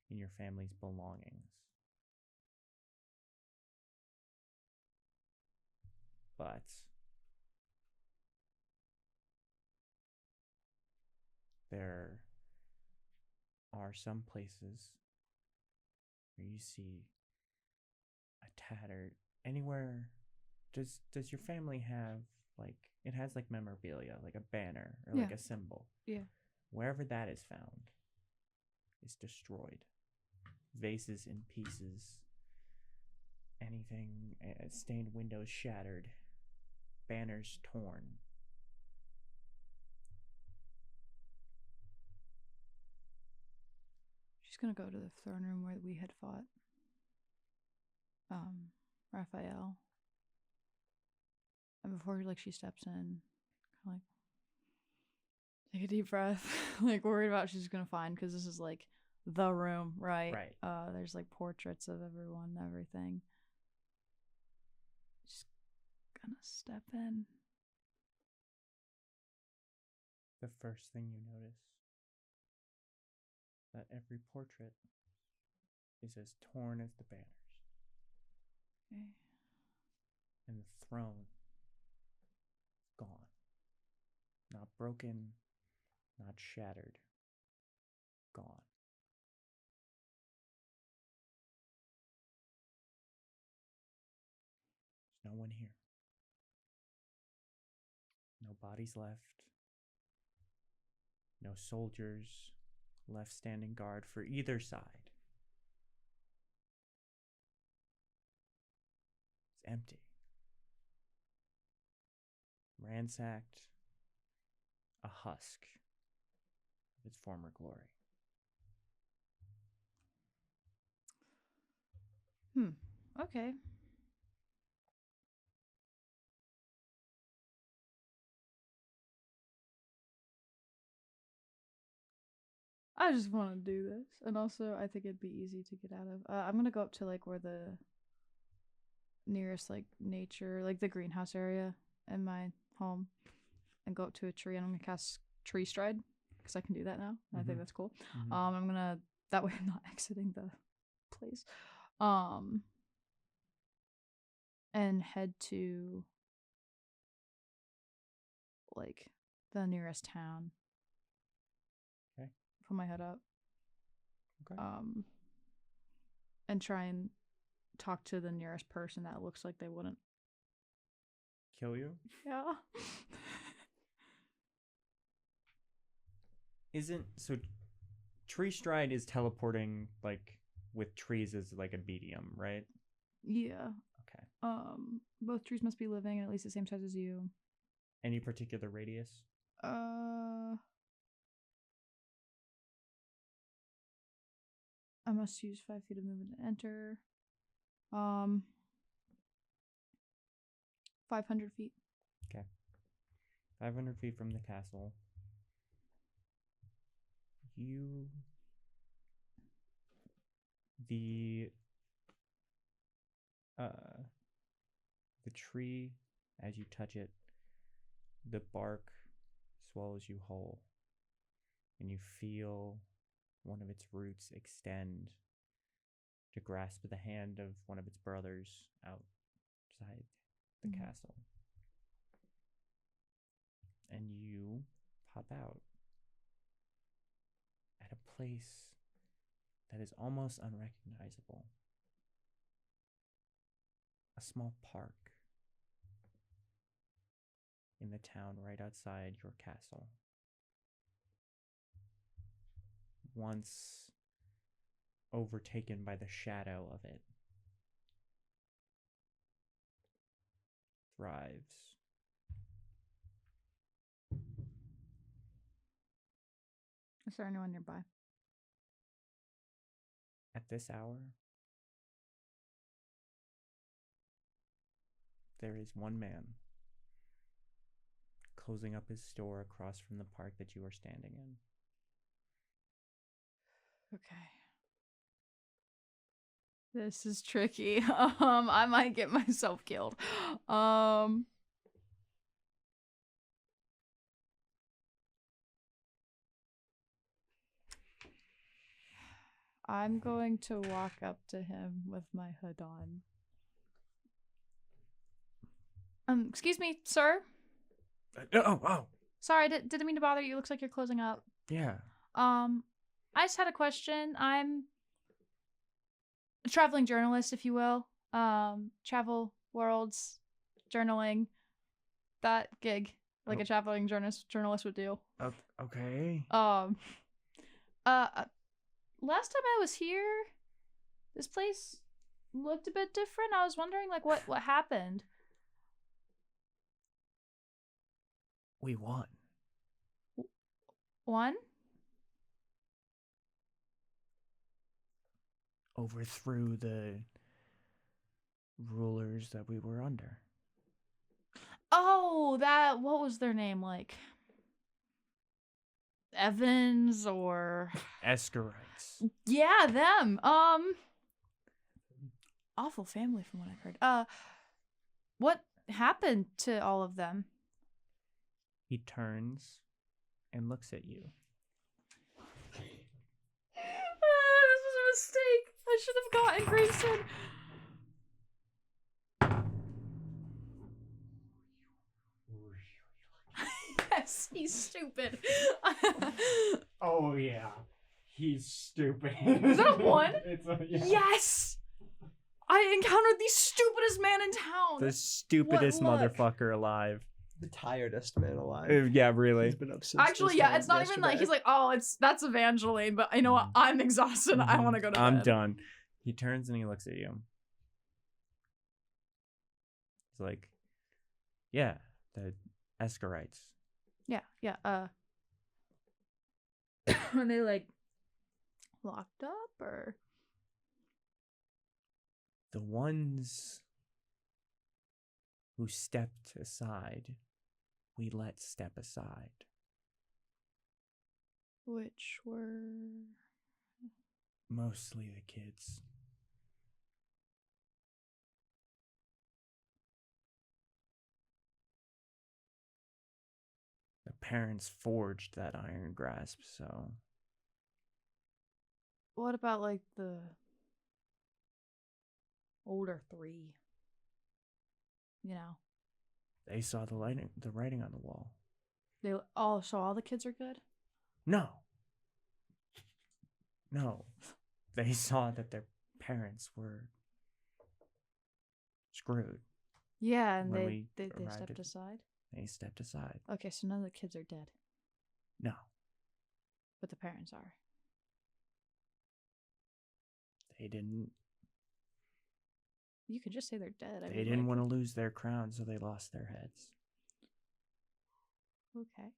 in your family's belongings. But there are some places where you see a tattered anywhere. Does your family have like it has like memorabilia, like a banner or like Yeah. a symbol? Yeah. Wherever that is found is destroyed. Vases in pieces. Anything, stained windows shattered. Banners torn. She's gonna go to the throne room where we had fought Raphael. And before she steps in, kind of like take a deep breath, like worried about what she's gonna find, because this is like the room, right? Right. There's like portraits of everyone, everything. Just gonna step in. The first thing you notice that every portrait is as torn as the banners. Okay. And the throne gone. Not broken, not shattered. Gone. There's no one here. No bodies left. No soldiers left standing guard for either side. It's empty. Ransacked. A husk of its former glory. Okay. I just want to do this, and also I think it'd be easy to get out of. I'm gonna go up to like where the nearest like nature, like the greenhouse area in my home, and go up to a tree, and I'm gonna cast Tree Stride because I can do that now. I think that's cool. I'm gonna that way I'm not exiting the place. And head to like the nearest town. Okay. Put my head up. Okay. And try and talk to the nearest person that looks like they wouldn't Kill you? Yeah. Tree Stride is teleporting like with trees as like a medium, right? Yeah. Okay. Both trees must be living at least the same size as you. Any particular radius? I must use 5 feet of movement to enter. 500 feet. Okay. 500 feet from the castle. The tree, as you touch it, the bark swallows you whole, and you feel one of its roots extend to grasp the hand of one of its brothers outside the castle. And you pop out at a place that is almost unrecognizable. A small park in the town right outside your castle. Once overtaken by the shadow of it, thrives. Is there anyone nearby? At this hour, there is one man closing up his store across from the park that you are standing in. Okay. This is tricky. I might get myself killed. I'm going to walk up to him with my hood on. Excuse me, sir. Oh. Sorry, didn't mean to bother you. Looks like you're closing up. Yeah. I just had a question. I'm a traveling journalist, if you will. Travel worlds, journaling, that gig, like a traveling journalist would do. Okay. Last time I was here, this place looked a bit different. I was wondering, like, what happened. We won. One? Overthrew the rulers that we were under. Oh, what was their name, like? Evans or Escorites. Yeah, them. Awful family from what I've heard. What happened to all of them? He turns and looks at you. This was a mistake. I should have gotten Grayson. Yes, he's stupid. Oh yeah, he's stupid. Is that a 1? Yeah. Yes! I encountered the stupidest man in town. The stupidest What luck. motherfucker alive. The tiredest man alive. Yeah, really. He's been up since Actually, yeah, it's not even like he's like, oh, that's Evangeline, but you know what? I'm exhausted. I want to go to bed. I'm done. He turns and he looks at you. He's like, yeah, the Escorites. Yeah. Are they like locked up or? the ones who stepped aside, we let step aside. Which were... Mostly the kids. The parents forged that iron grasp, so... What about, like, the older 3? You know? They saw the writing on the wall. So all the kids are good? No. They saw that their parents were screwed. Yeah, and When they we arrived stepped at- aside? They stepped aside. Okay, so none of the kids are dead, No. but the parents are. They didn't. You could just say they're dead. They didn't want to lose their crown, so they lost their heads. Okay.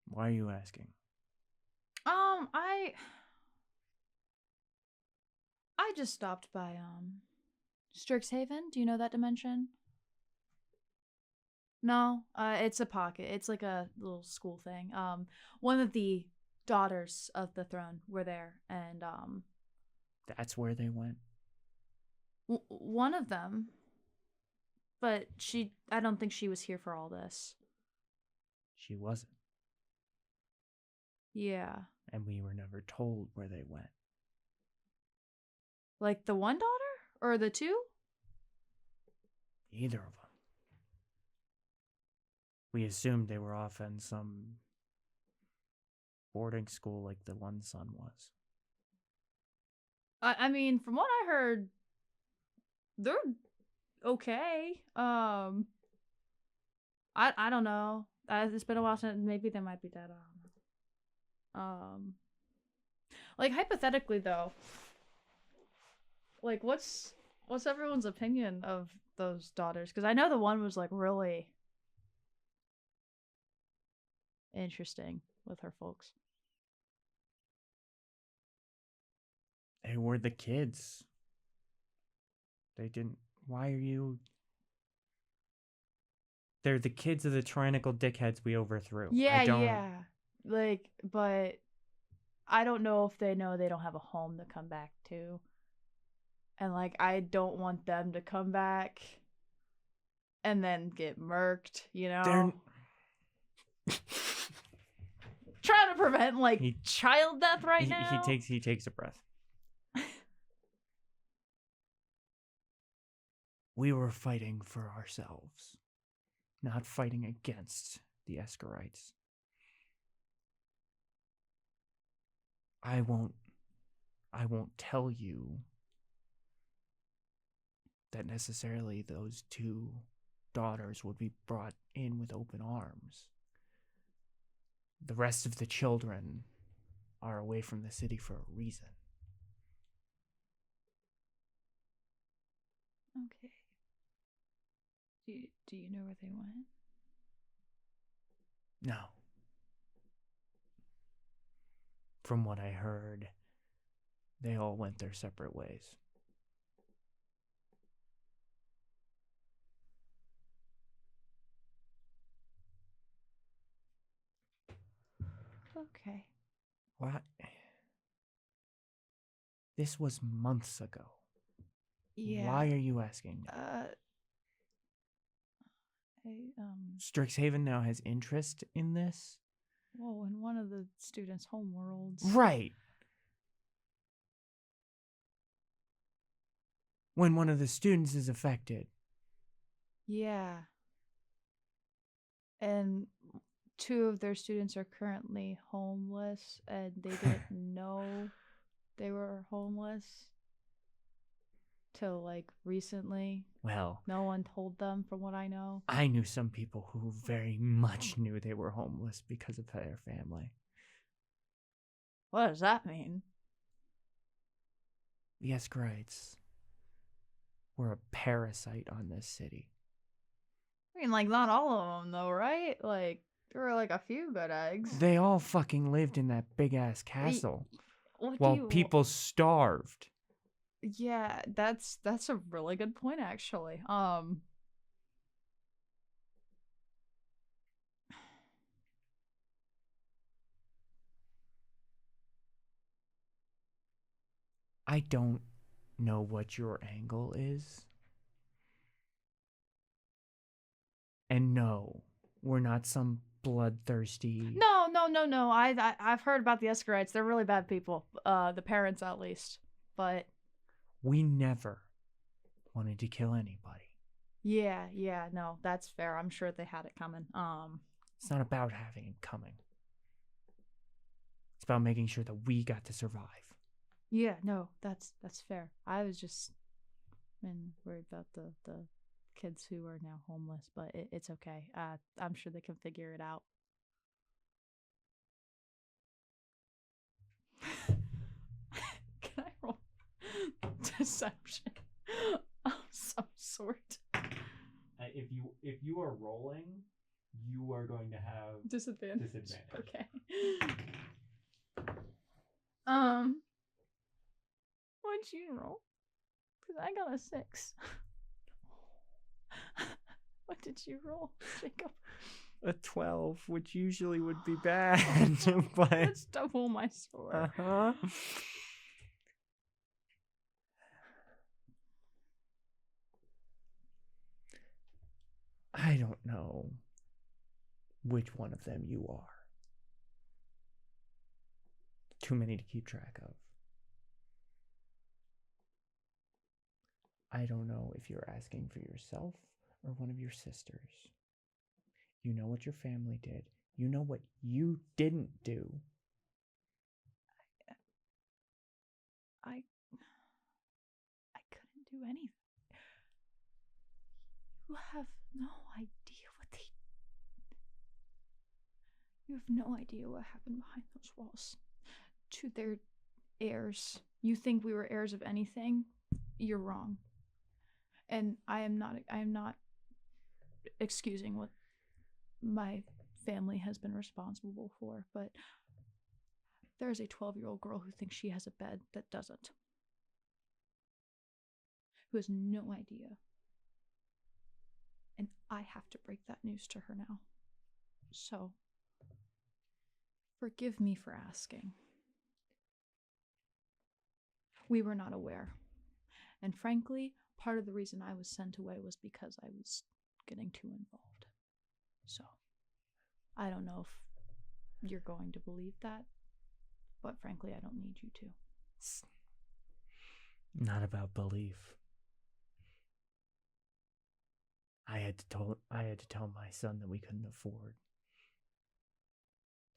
Why are you asking? I just stopped by Strixhaven. Do you know that dimension? No, it's a pocket. It's like a little school thing. One of the daughters of the throne were there, and That's where they went. one of them, but I don't think she was here for all this. She wasn't. Yeah. And we were never told where they went. Like the one daughter? Or the 2? Either of them. We assumed they were off in some boarding school like the one son was. I mean, from what I heard, they're okay. I don't know. It's been a while since maybe they might be dead. I don't know. Like hypothetically though, like what's everyone's opinion of those daughters? Because I know the one was like really interesting with her folks. They were the kids. They didn't. Why are you? They're the kids of the tyrannical dickheads we overthrew. Yeah. Like, but I don't know if they know they don't have a home to come back to. And, like, I don't want them to come back and then get murked, you know? Trying to prevent, like, child death now. He takes a breath. We were fighting for ourselves, not fighting against the Escorites. I won't tell you that necessarily those 2 daughters would be brought in with open arms. The rest of the children are away from the city for a reason. Okay. Do you know where they went? No. From what I heard, they all went their separate ways. Okay. What? This was months ago. Yeah. Why are you asking? Strixhaven now has interest in this? Well, in one of the students' homeworlds. Right. When one of the students is affected. Yeah. And 2 of their students are currently homeless, and they didn't know they were homeless till, like, recently. Well, No one told them, from what I know. I knew some people who very much knew they were homeless because of their family. What does that mean? The Escorites were a parasite on this city. I mean, like, not all of them, though, right? Like, There were like a few good eggs. They all fucking lived in that big ass castle What do while you- people starved. Yeah, that's a really good point actually. I don't know what your angle is. And no, we're not some bloodthirsty. No. I've heard about the Escarites. They're really bad people. The parents at least. But We never wanted to kill anybody. yeah, no, that's fair. I'm sure they had it coming. It's not about having it coming. It's about making sure that we got to survive. Yeah, no, that's fair. I was just worried about the kids who are now homeless, but it's okay. I'm sure they can figure it out. Can I roll deception of some sort? If you are rolling, you are going to have Disadvantage. disadvantage. Okay. What'd you roll? Because I got a 6. What did you roll, Jacob? A 12, which usually would be bad, but Let's double my score. uh-huh. I don't know which one of them you are. Too many to keep track of. I don't know if you're asking for yourself or one of your sisters. You know what your family did. You know what you didn't do. I couldn't do anything. You have no idea what they... You have no idea what happened behind those walls. To their heirs. You think we were heirs of anything? You're wrong. And I am not excusing what my family has been responsible for, but there's a 12-year-old girl who thinks she has a bed that doesn't. Who has no idea. And I have to break that news to her now. So, forgive me for asking. We were not aware. And frankly, part of the reason I was sent away was because I was getting too involved. So, I don't know if you're going to believe that, but frankly, I don't need you to. It's not about belief. I had to tell my son that we couldn't afford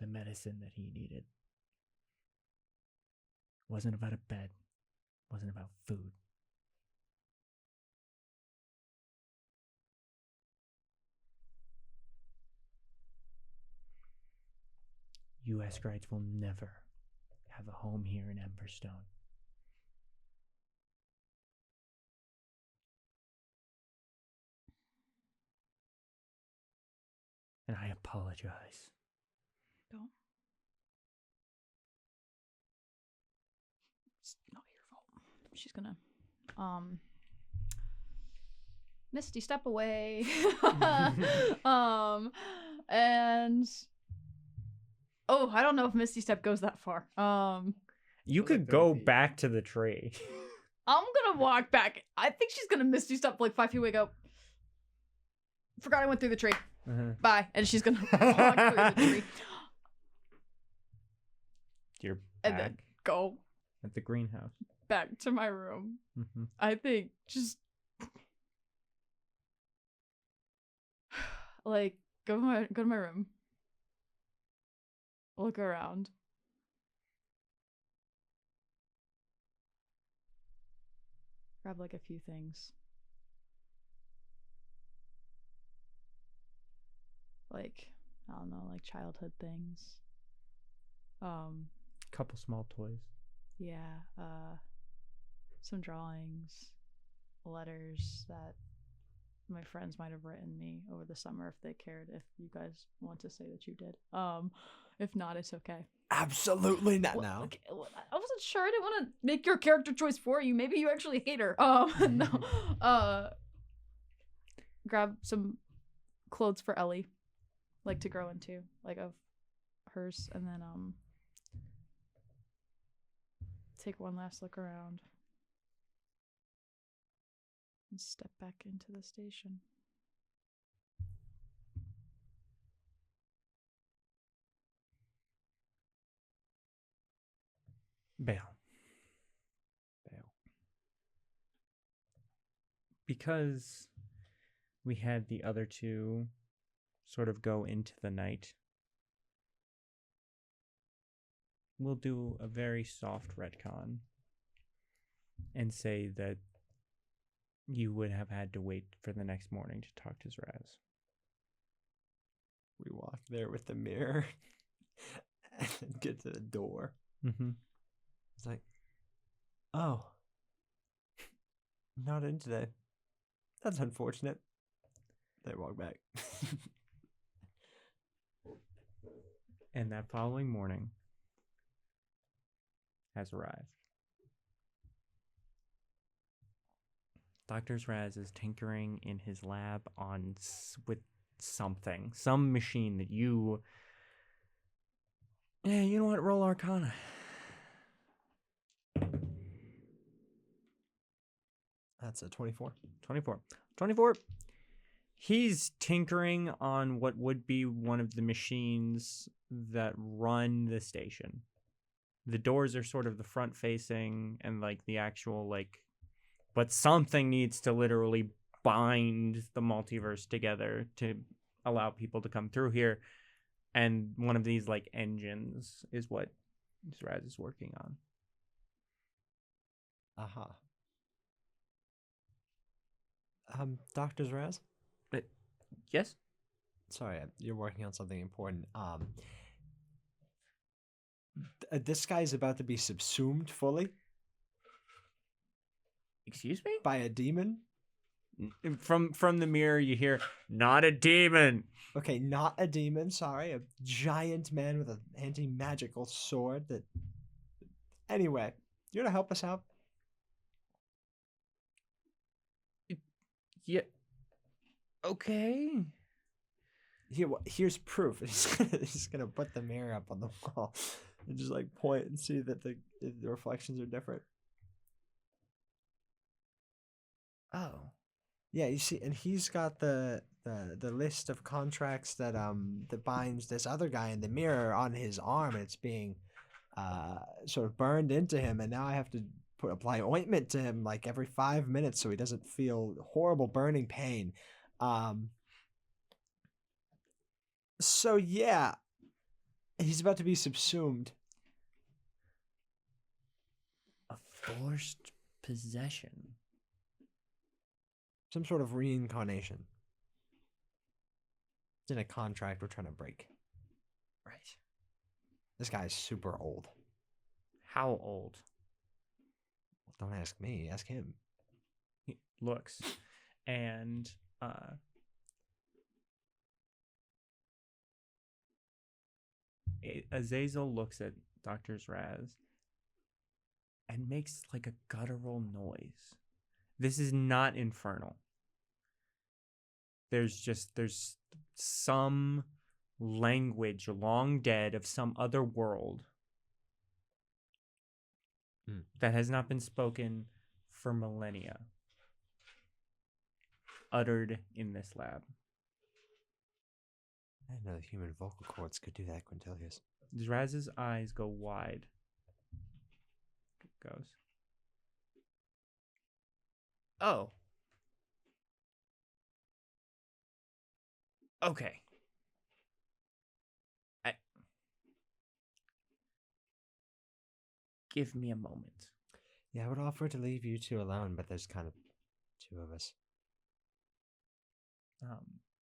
the medicine that he needed. It wasn't about a bed. It wasn't about food. You Escarites will never have a home here in Emberstone. And I apologize. Don't. It's not your fault. She's gonna, Misty step away. And oh, I don't know if Misty Step goes that far. You Like could 30 go feet. back to the tree. I'm gonna walk back. I think she's gonna Misty Step like 5 feet away. Go. Forgot I went through the tree. Bye. And she's gonna walk through the tree You're and back then go at the greenhouse. back to my room. Mm-hmm. I think just like go to my room. Look around. Grab like a few things. Like, I don't know, like childhood things. Couple small toys. Yeah, some drawings, letters that my friends might have written me over the summer if they cared. If you guys want to say that you did, if not, it's okay. Absolutely not Well, now. okay, well, I wasn't sure. I didn't want to make your character choice for you. Maybe you actually hate her. No. Grab some clothes for Ellie, like to grow into, like of hers, and then take one last look around and step back into the station. Baal. Because we had the other two sort of go into the night, we'll do a very soft retcon and say that you would have had to wait for the next morning to talk to Zraz. We walk there with the mirror and get to the door. Mm-hmm. It's like, oh, not in today. That's unfortunate. They walk back. And that following morning has arrived. Dr. Zraz is tinkering in his lab with something, some machine that you... Yeah, you know what? Roll Arcana. That's a 24. 24. He's tinkering on what would be one of the machines that run the station. The doors are sort of the front facing and like the actual like, but something needs to literally bind the multiverse together to allow people to come through here. And one of these like engines is what Zraz is working on. Aha. Dr. Zraz? Yes? Sorry, you're working on something important. This guy's about to be subsumed fully. Excuse me? By a demon? From the mirror, you hear, not a demon. Okay, not a demon, sorry. A giant man with an anti-magical sword that... Anyway, you want to help us out? Yeah. Okay. Here's proof. He's gonna put the mirror up on the wall and just like point and see that the reflections are different. Oh. Yeah, you see, and he's got the list of contracts that that binds this other guy in the mirror on his arm, and it's being sort of burned into him, and now I have to apply ointment to him like every 5 minutes so he doesn't feel horrible burning pain. So yeah, he's about to be subsumed. A forced possession. Some sort of reincarnation. It's in a contract we're trying to break. Right. This guy's super old. How old? Don't ask me, ask him. He looks. And Azazel looks at Dr. Zraz and makes like a guttural noise. This is not infernal. There's some language long dead of some other world that has not been spoken for millennia, uttered in this lab. I didn't know the human vocal cords could do that, Quintilius. Zraz's eyes go wide. It goes. Oh. Okay. Give me a moment. Yeah, I would offer to leave you two alone, but there's kind of two of us.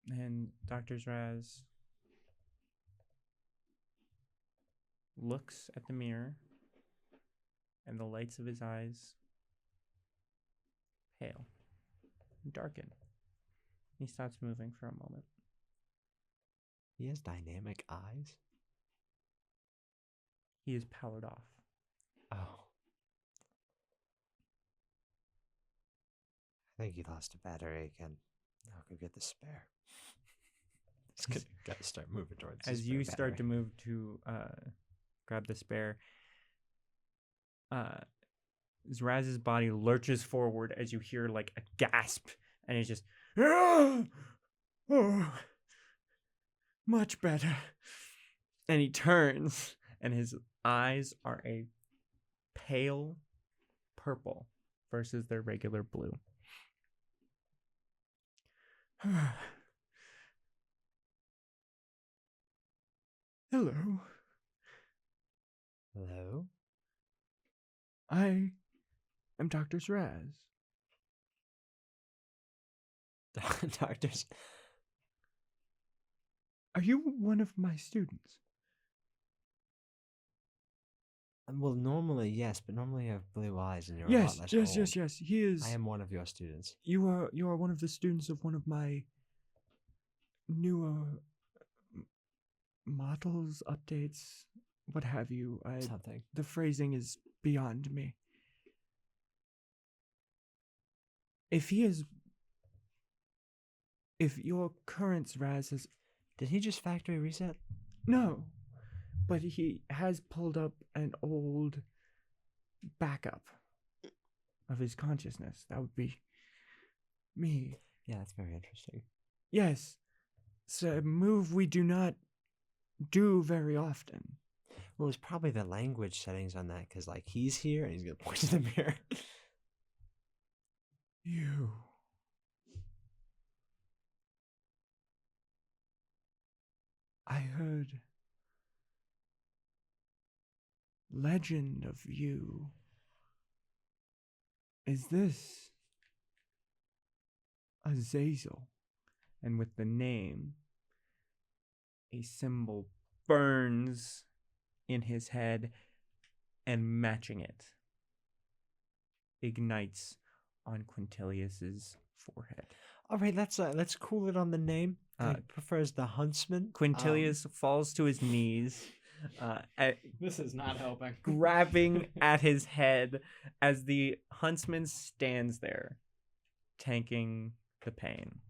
And Dr. Zraz looks at the mirror, and the lights of his eyes pale and darken. He stops moving for a moment. He has dynamic eyes. He is powered off. Oh. I think he lost a battery again. I'll go get the spare. Gotta start moving towards the As spare you start to battery. move to grab the spare, Zraz's body lurches forward as you hear like a gasp, and he's just, "Ah! Oh, much better." And he turns, and his eyes are a pale purple versus their regular blue. Hello. Hello? I am Dr. Zraz. Doctors. Are you one of my students? Well, normally, yes, but normally you have blue eyes and you're a lot less old. Yes. He is. I am one of your students. You are one of the students of one of my newer models, updates, what have you. Something. The phrasing is beyond me. If your current Zraz is... Did he just factory reset? No, but he has pulled up an old backup of his consciousness. That would be me. Yeah, that's very interesting. Yes, it's a move we do not do very often. Well, it's probably the language settings on that, because, like, he's here and he's going to point to the mirror. You. I heard legend of you. Is this Azazel? And with the name, a symbol burns in his head, and matching it ignites on Quintilius's forehead. All right, let's cool it on the name. He prefers the Huntsman. Quintilius falls to his knees, This is not helping. grabbing at his head as the Huntsman stands there, tanking the pain.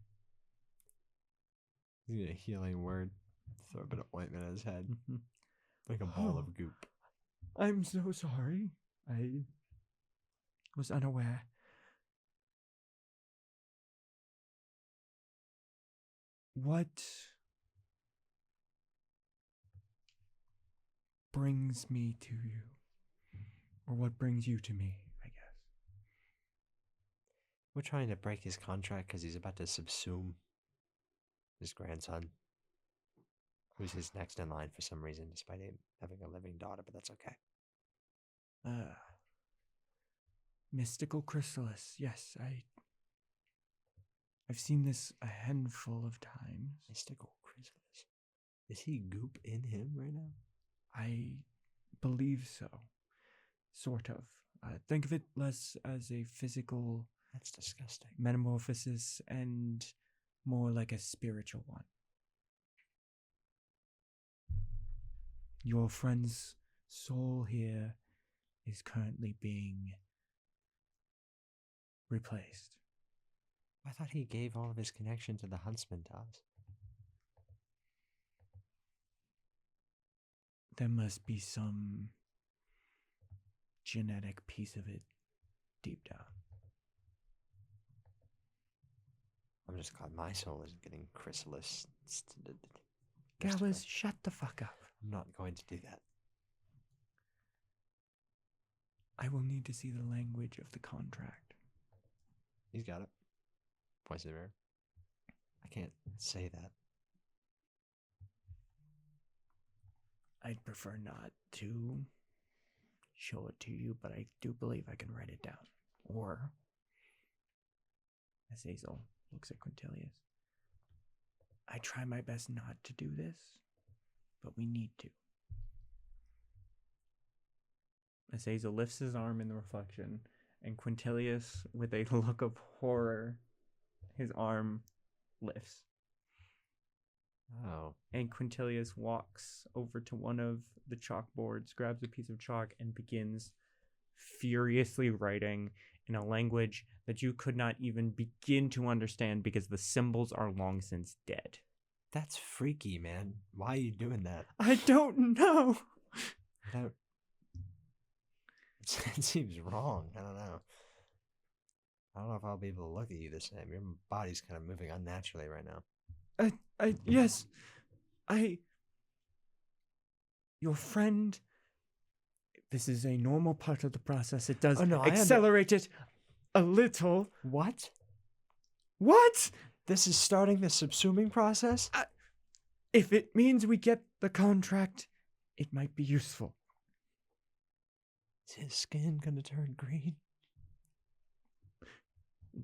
He's gonna healing word. Throw a bit of ointment on his head. Like a ball of goop. I'm so sorry. I was unaware. What brings me to you? Or what brings you to me, I guess? We're trying to break his contract because he's about to subsume his grandson, who's his next in line for some reason, despite him having a living daughter, but that's okay. Mystical chrysalis. Yes, I've seen this a handful of times. Mystical chrysalis. Is he goop in him right now? I believe so. Sort of. Think of it less as a physical That's disgusting. metamorphosis and more like a spiritual one. Your friend's soul here is currently being replaced. I thought he gave all of his connection to the Huntsman to us. There must be some genetic piece of it deep down. I'm just glad my soul isn't getting chrysalis. Gallus, shut the fuck up. I'm not going to do that. I will need to see the language of the contract. He's got it. Points to the mirror. I can't say that. I'd prefer not to show it to you, but I do believe I can write it down. Or, Azazel looks at Quintilius, I try my best not to do this, but we need to. Azazel lifts his arm in the reflection, and Quintilius, with a look of horror, his arm lifts. Oh. And Quintilius walks over to one of the chalkboards, grabs a piece of chalk, and begins furiously writing in a language that you could not even begin to understand because the symbols are long since dead. That's freaky, man. Why are you doing that? I don't know. That it seems wrong. I don't know. I don't know if I'll be able to look at you the same. Your body's kind of moving unnaturally right now. Yes, your friend, this is a normal part of the process. It does accelerate it a little. What? What? This is starting the subsuming process? If it means we get the contract, it might be useful. Is his skin gonna turn green?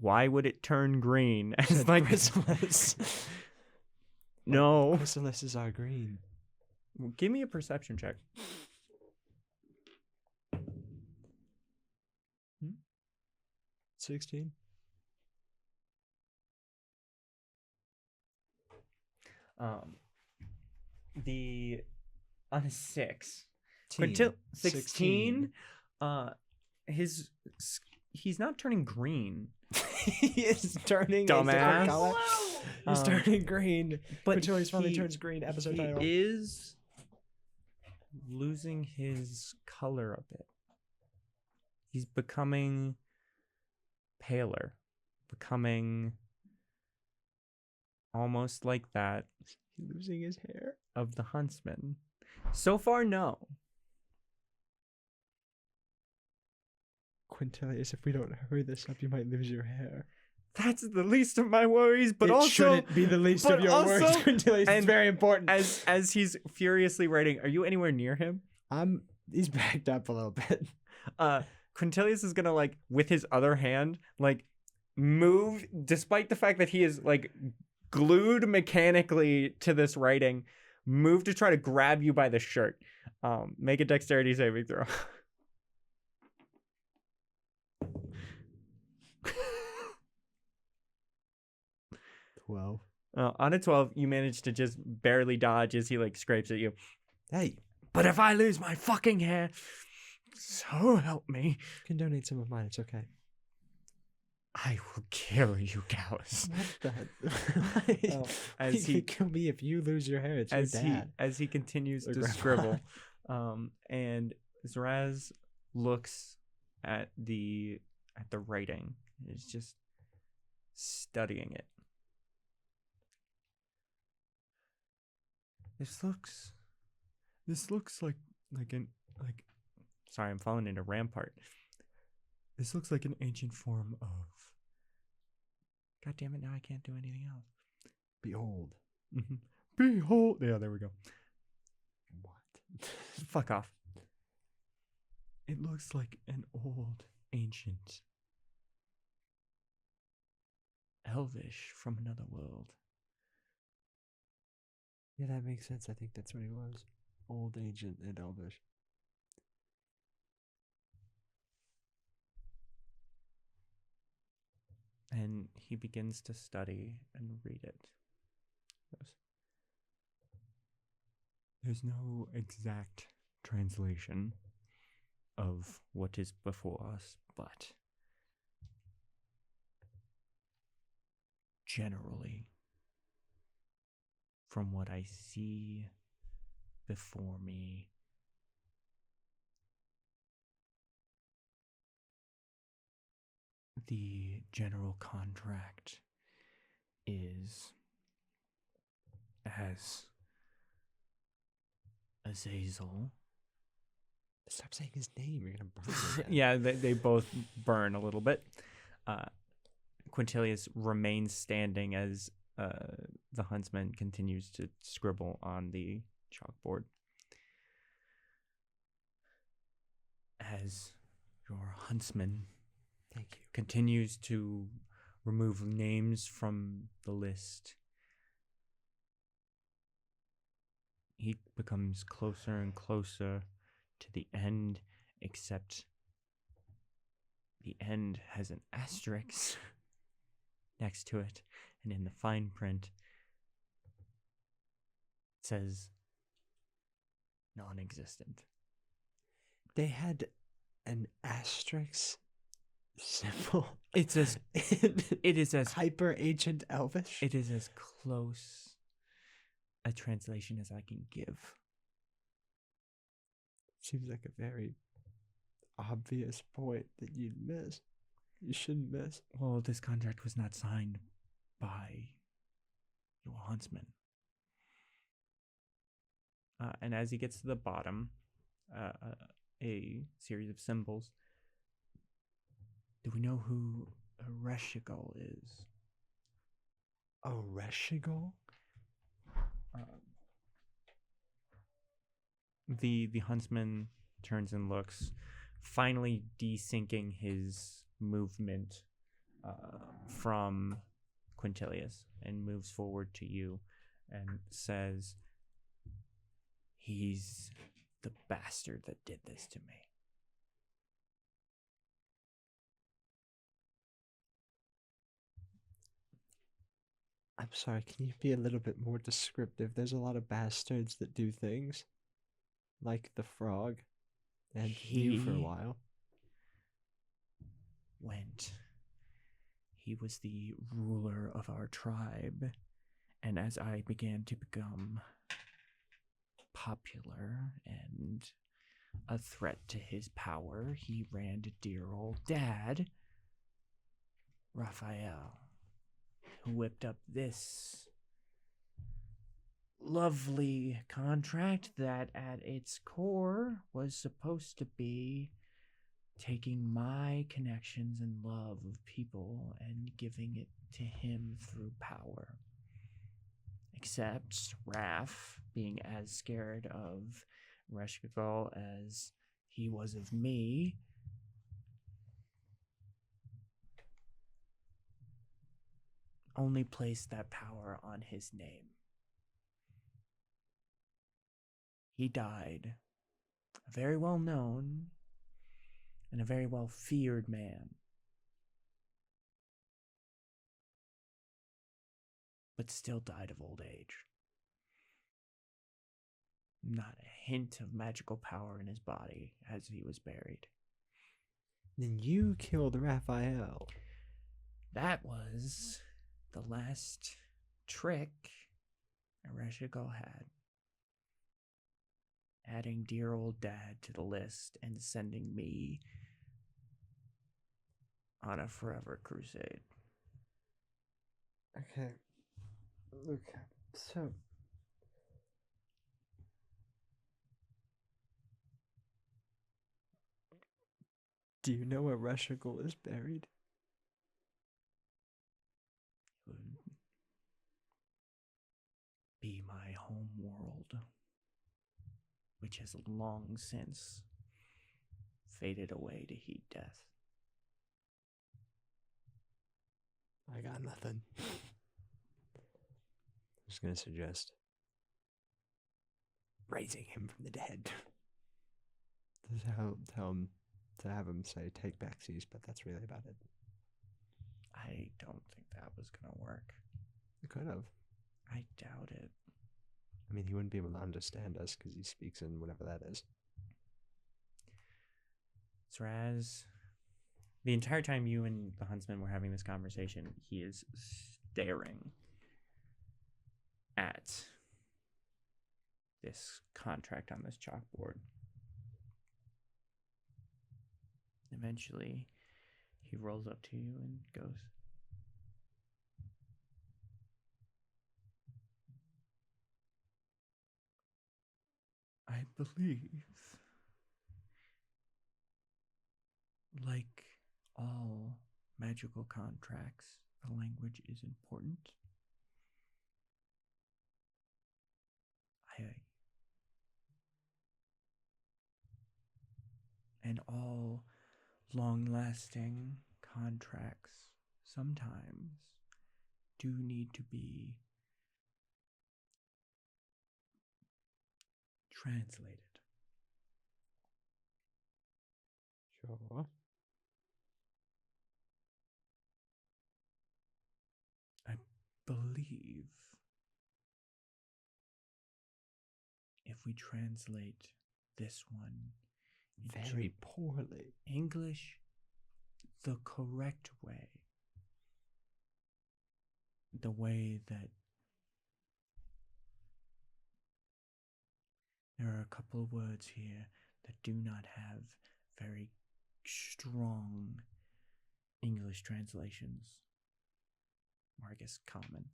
Why would it turn green? It's like chrysalis. No. Chrysalises are green. Well, give me a perception check. 16. The on a 6. Teen. 16. He's not turning green. He is turning Dumbass. a different color. Whoa! He's turning green. But Quintilius finally turns green. Episode he title. is losing his color a bit. He's becoming paler, becoming almost like that He's losing his hair. of the Huntsman. So far, no. Quintilius, if we don't hurry this up, you might lose your hair. That's the least of my worries, but it also shouldn't be the least but of your also- worries, Quintilius. It's and very important. as he's furiously writing, are you anywhere near him? He's backed up a little bit. Quintilius is gonna like with his other hand like move, despite the fact that he is like glued mechanically to this writing, move to try to grab you by the shirt. Make a dexterity saving throw. 12. On a 12, you manage to just barely dodge as he like scrapes at you. Hey, But if I lose my fucking hair, so help me, you can donate some of mine. It's okay. I will kill you, Gallus. What the? Oh, As as you he can kill me if you lose your hair. It's your dad. as he continues Or to grandpa. scribble, and Zaraz looks at the writing. Is just studying it. This looks like sorry, I'm falling into Rampart. This looks like an ancient form of God damn it, now I can't do anything else. Behold. Behold. Yeah, there we go. What? Fuck off. It looks like an old, ancient elvish from another world. Yeah, that makes sense. I think that's what he was. Old, ancient, and elvish. And he begins to study and read it. There's no exact translation of what is before us, but generally, from what I see before me, the general contract is as Azazel. Stop saying his name. You're going to burn him. Yeah, they both burn a little bit. Quintilius remains standing as the Huntsman continues to scribble on the chalkboard. As your Huntsman Thank you. continues to remove names from the list, he becomes closer and closer to the end, except the end has an asterisk next to it, And in the fine print, it says non-existent. They had an asterisk symbol. It is as hyper ancient Elvish. It is as close a translation as I can give. Seems like a very obvious point that you'd miss. You shouldn't miss. Well, this contract was not signed by your Huntsman. And as he gets to the bottom, a series of symbols. Do we know who Rhyxali is? Rhyxali? The huntsman turns and looks, finally desyncing his movement from Quintilius, and moves forward to you and says, "He's the bastard that did this to me." I'm sorry, can you be a little bit more descriptive? There's a lot of bastards that do things. Like the frog. And you for a while. He was the ruler of our tribe. And as I began to become popular and a threat to his power, he ran to dear old dad, Raphael, who whipped up this lovely contract that at its core was supposed to be taking my connections and love of people and giving it to him through power. Except Raph, being as scared of Rhyxali as he was of me, only placed that power on his name. He died a very well known and a very well feared man. But still died of old age. Not a hint of magical power in his body as he was buried. Then you killed Raphael. That was the last trick Rhyxali had. Adding dear old dad to the list and sending me on a forever crusade. Okay. So... do you know where Rhyxali is buried? It would be my home world, which has long since faded away to heat death. I got nothing. I was going to suggest raising him from the dead. To have him say take backsies, but that's really about it. I don't think that was going to work. It could have. I doubt it. I mean, he wouldn't be able to understand us because he speaks in whatever that is. Zraz, the entire time you and the Huntsman were having this conversation, he is staring at this contract on this chalkboard. Eventually, he rolls up to you and goes, "I believe, like all magical contracts, the language is important. And all long-lasting contracts sometimes do need to be translated." Sure. I believe if we translate this one into Very poorly. English the correct way, the way that there are a couple of words here that do not have very strong English translations, or I guess common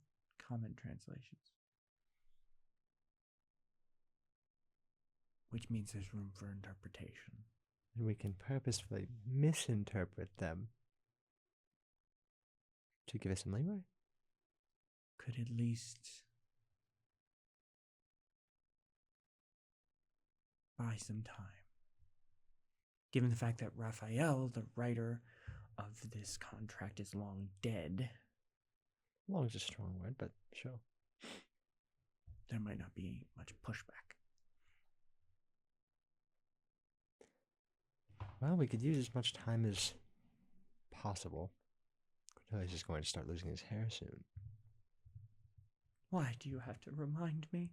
translations, which means there's room for interpretation. And we can purposefully misinterpret them to give us some leeway. Could at least buy some time. Given the fact that Raphael, the writer of this contract, is long dead, Long is a strong word, but sure. there might not be much pushback. Well, we could use as much time as possible. Cornelius is going to start losing his hair soon. Why do you have to remind me?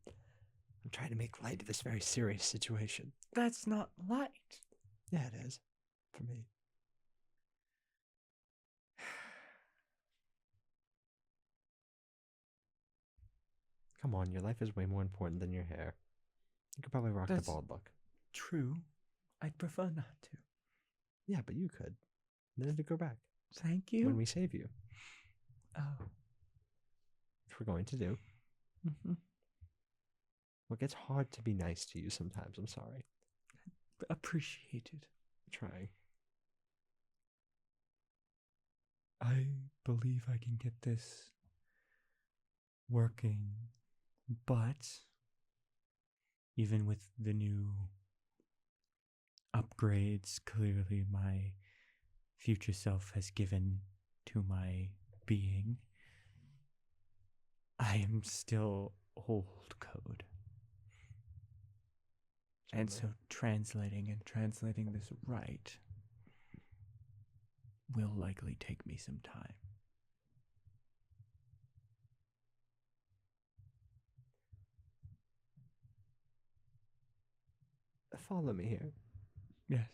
I'm trying to make light of this very serious situation. That's not light. Yeah, it is. For me. Come on, your life is way more important than your hair. You could probably rock That's- the bald look. True. I'd prefer not to. Yeah, but you could. Then it'd grow back. Thank you. When we save you. Oh. Which we're going to do. Mm-hmm. Well, it gets hard to be nice to you sometimes. I'm sorry. Appreciated. Trying. I believe I can get this working, but even with the new upgrades clearly my future self has given to my being, I am still old code. And so translating this right will likely take me some time. Follow me here. Yes.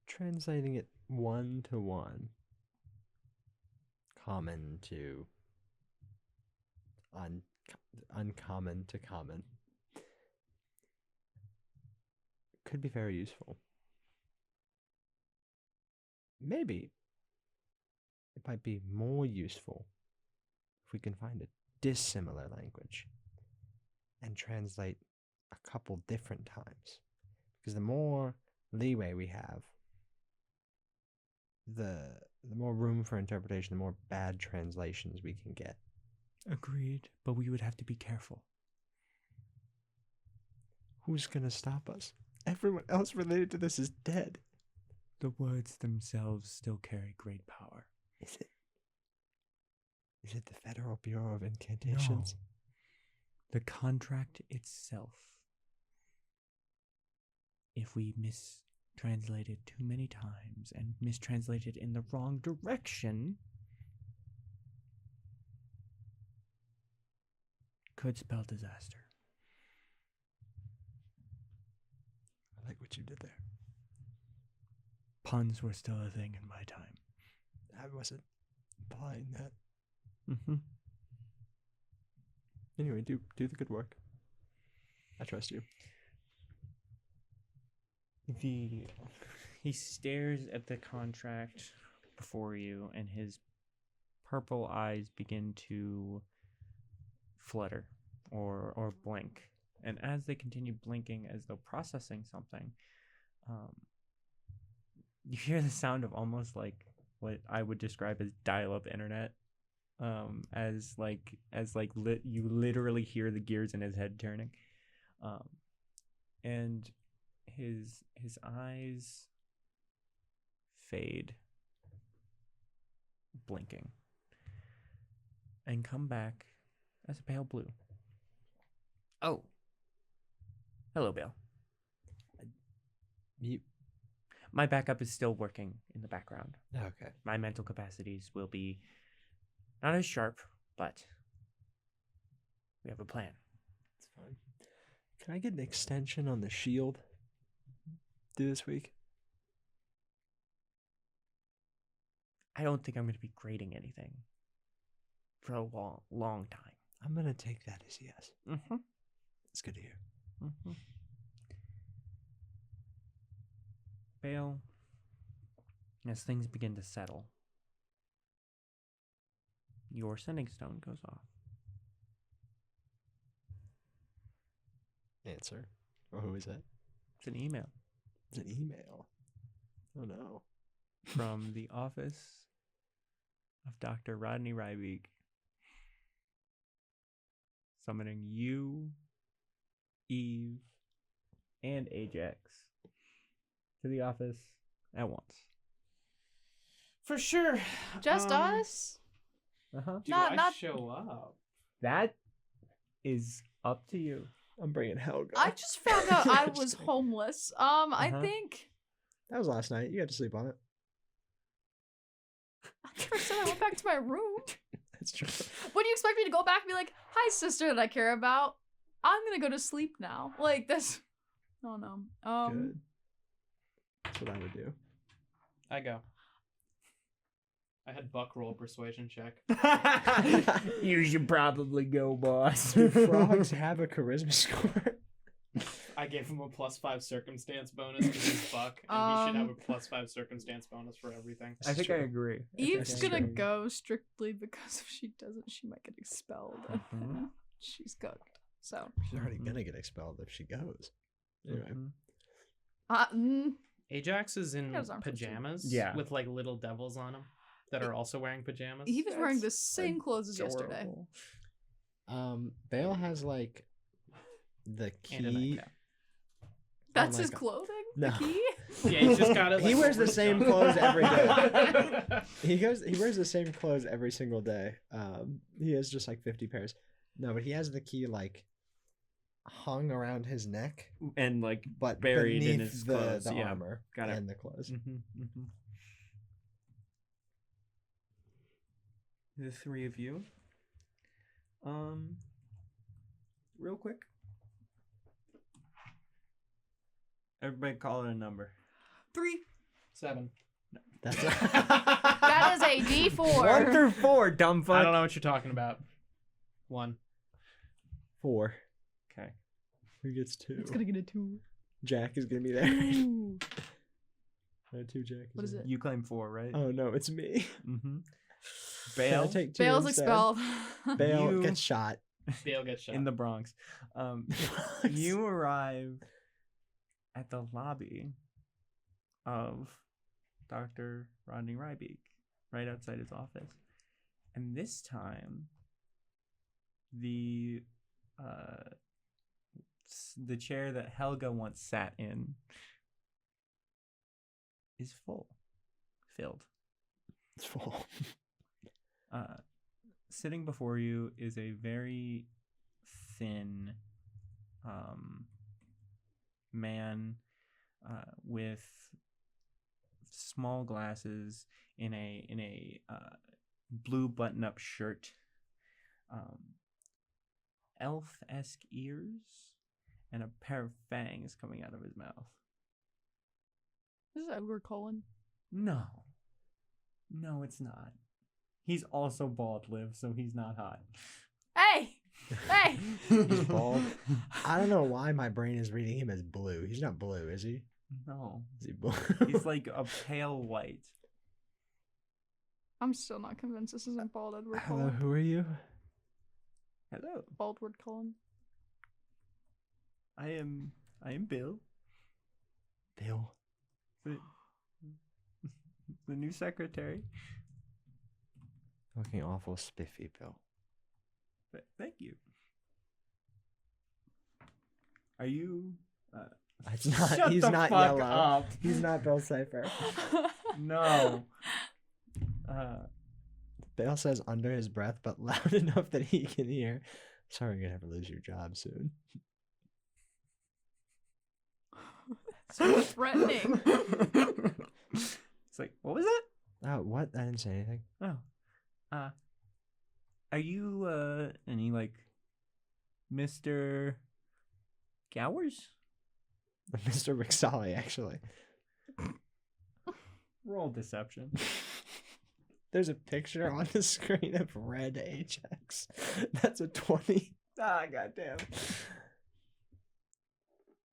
Translating it 1-to-1. Common to uncommon to common. Could be very useful. Maybe it might be more useful if we can find a dissimilar language and translate a couple different times. Because the more leeway we have, the more room for interpretation, the more bad translations we can get. Agreed, but we would have to be careful. Who's gonna stop us? Everyone else related to this is dead. The words themselves still carry great power. Is it? Is it the Federal Bureau of Incantations? No. The contract itself. If we mistranslate it too many times and mistranslate it in the wrong direction, could spell disaster. I like what you did there. Puns were still a thing in my time. I wasn't implying that. Mm-hmm. Anyway, do the good work. I trust you. He stares at the contract before you, and his purple eyes begin to flutter or blink. And as they continue blinking as though processing something, you hear the sound of almost like what I would describe as dial-up internet. You literally hear the gears in his head turning, and his eyes fade, blinking, and come back as a pale blue. Oh, hello, Baal. You My backup is still working in the background. Okay. My mental capacities will be not as sharp, but we have a plan. It's fine. Can I get an extension on the shield due this week? I don't think I'm going to be grading anything for a long time. I'm going to take that as yes. Mm-hmm. It's good to hear. Mm-hmm. Baal, as things begin to settle, your sending stone goes off. Answer. Or who is it? It's an email It's an email. Oh no. from the office of Dr. Rodney Rybeek, summoning you, Eve, and Ajax to the office at once. For sure. Just us? Uh-huh. Do Not- I not- show up? That is up to you. I'm bringing Helga. I just found out I Just was kidding. homeless. I Uh-huh. think That was last night. You got to sleep on it. I never said I went back to my room. That's true. What do you expect me to go back and be like, "Hi, sister that I care about. I'm gonna go to sleep now." Like this. Oh no. Good. That's what I would do. I go. I had Buck roll a persuasion check. You should probably go, boss. Do frogs have a charisma score? I gave him a +5 circumstance bonus because he's Buck, and he should have a +5 circumstance bonus for everything. I think I agree. Eve's That's gonna true. go strictly because if she doesn't, she might get expelled. Mhm. She's cooked. So. She's already Mhm. gonna get expelled if she goes. Anyway. Mhm. Ajax is in He has arms and feet. pajamas Yeah. with like little devils on them that are also wearing pajamas. Eve is wearing the That's same clothes as yesterday. adorable. Baal has like the And a key. nightcap. That's my his God. clothing? No. The key? Yeah, he's just got it. He like, wears the over his same junk. clothes every day. He wears the same clothes every single day. He has just like 50 pairs. No, but he has the key like hung around his neck, And like but buried in beneath his the, clothes. the Yeah, armor got it. and the clothes. The three of you. Real quick. Everybody call it a number. 3. 7. That's That is a D4. 1 through 4, dumb fuck. I don't know what you're talking about. 1. 4. Okay. Who gets 2? It's gonna get a 2. Jack is gonna be there. Ooh. 2 Jack. What is it? You claim 4, right? Oh no, it's me. Mm-hmm. Can I Baal take 2 Bale's instead? expelled. Baal You- gets shot. Bale gets shot. in the Bronx. You arrive at the lobby of Dr. Rodney Rybeek, right outside his office. And this time, the chair that Helga once sat in is filled. It's full. Sitting before you is a very thin man with small glasses in a blue button-up shirt, elf-esque ears, and a pair of fangs coming out of his mouth. This is Edward Cullen. No, it's not. He's also bald-liv, so he's not hot. Hey! Hey! He's bald. I don't know why my brain is reading him as blue. He's not blue, is he? No, Is he blue? he's like a pale white. I'm still not convinced this isn't bald Edward Hello, Cullen. who are you? Hello, Baldward Cullen. I am Bill, Bill. the new secretary. Looking awful spiffy, Bill. Thank you. Are you? It's not. Shut He's the not fuck yellow. up. He's not Bill Cipher. No. Bill says under his breath, but loud enough that he can hear. Sorry, you're gonna have to lose your job soon. So threatening. What? I didn't say anything. Oh. Are you any like Mr. Gowers? Mr. Rhyxali, actually. Roll deception. There's a picture on the screen of red Ajax. That's a 20. Ah, goddamn.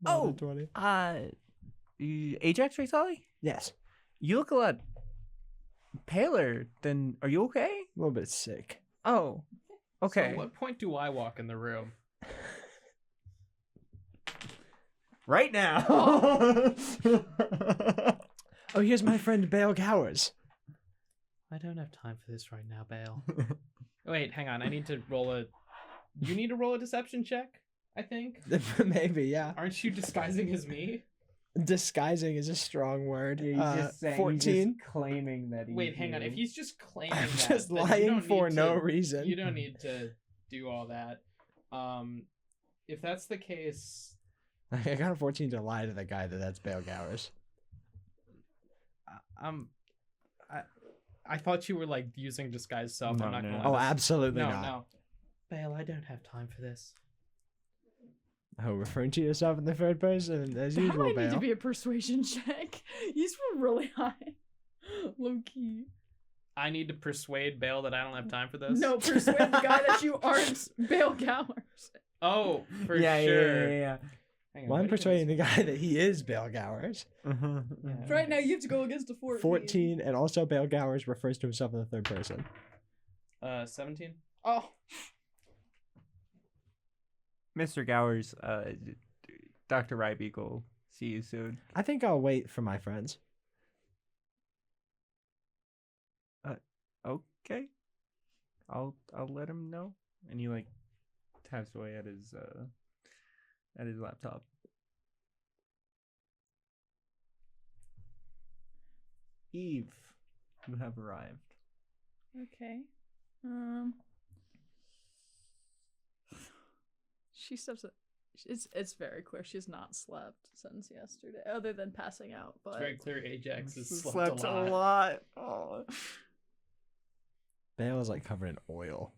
Not a Oh, 20. Ajax Rhyxali? Yes. You look a lot paler than. Are you okay? A little bit sick. Oh, okay. So at what point do I walk in the room? Right now. Oh, here's my friend Baal Gowers. I don't have time for this right now, Baal. Wait, hang on. I need to roll a. You need to roll a deception check, I think. Maybe, yeah. Aren't you disguising as me? Disguising is a strong word. Yeah, he's just saying, 14. he's just claiming that he's. Wait, hang on. If he's just claiming I'm that, just then you lying don't for need no to- reason. You don't need to do all that. If that's the case, I got a 14 to lie to the guy that's Baal Gowers. I thought you were like using disguise self. No, I'm not no, gonna no. Oh, lie. absolutely No, not. no. Baal, I don't have time for this. Oh, referring to yourself in the third person as That usual, might need to Baal. be a persuasion check. He's really high. Low key. I need to persuade Baal that I don't have time for this. No, persuade the guy that you aren't Baal Gowers. Oh, for Yeah, sure. yeah. Hang on, Well, I'm what is persuading the guy that he is Baal Gowers. Uh-huh. Yeah. Right now, you have to go against a 14. 14, and also Baal Gowers refers to himself in the third person. 17? Oh. Mr. Gowers, Dr. Rybeak will see you soon. I think I'll wait for my friends. Okay. I'll let him know. And he like taps away at his laptop. Eve, you have arrived. Okay. She steps up. It's very clear she's not slept since yesterday, other than passing out. But It's very clear Ajax has slept a lot. lot. Oh. Baal is like covered in oil.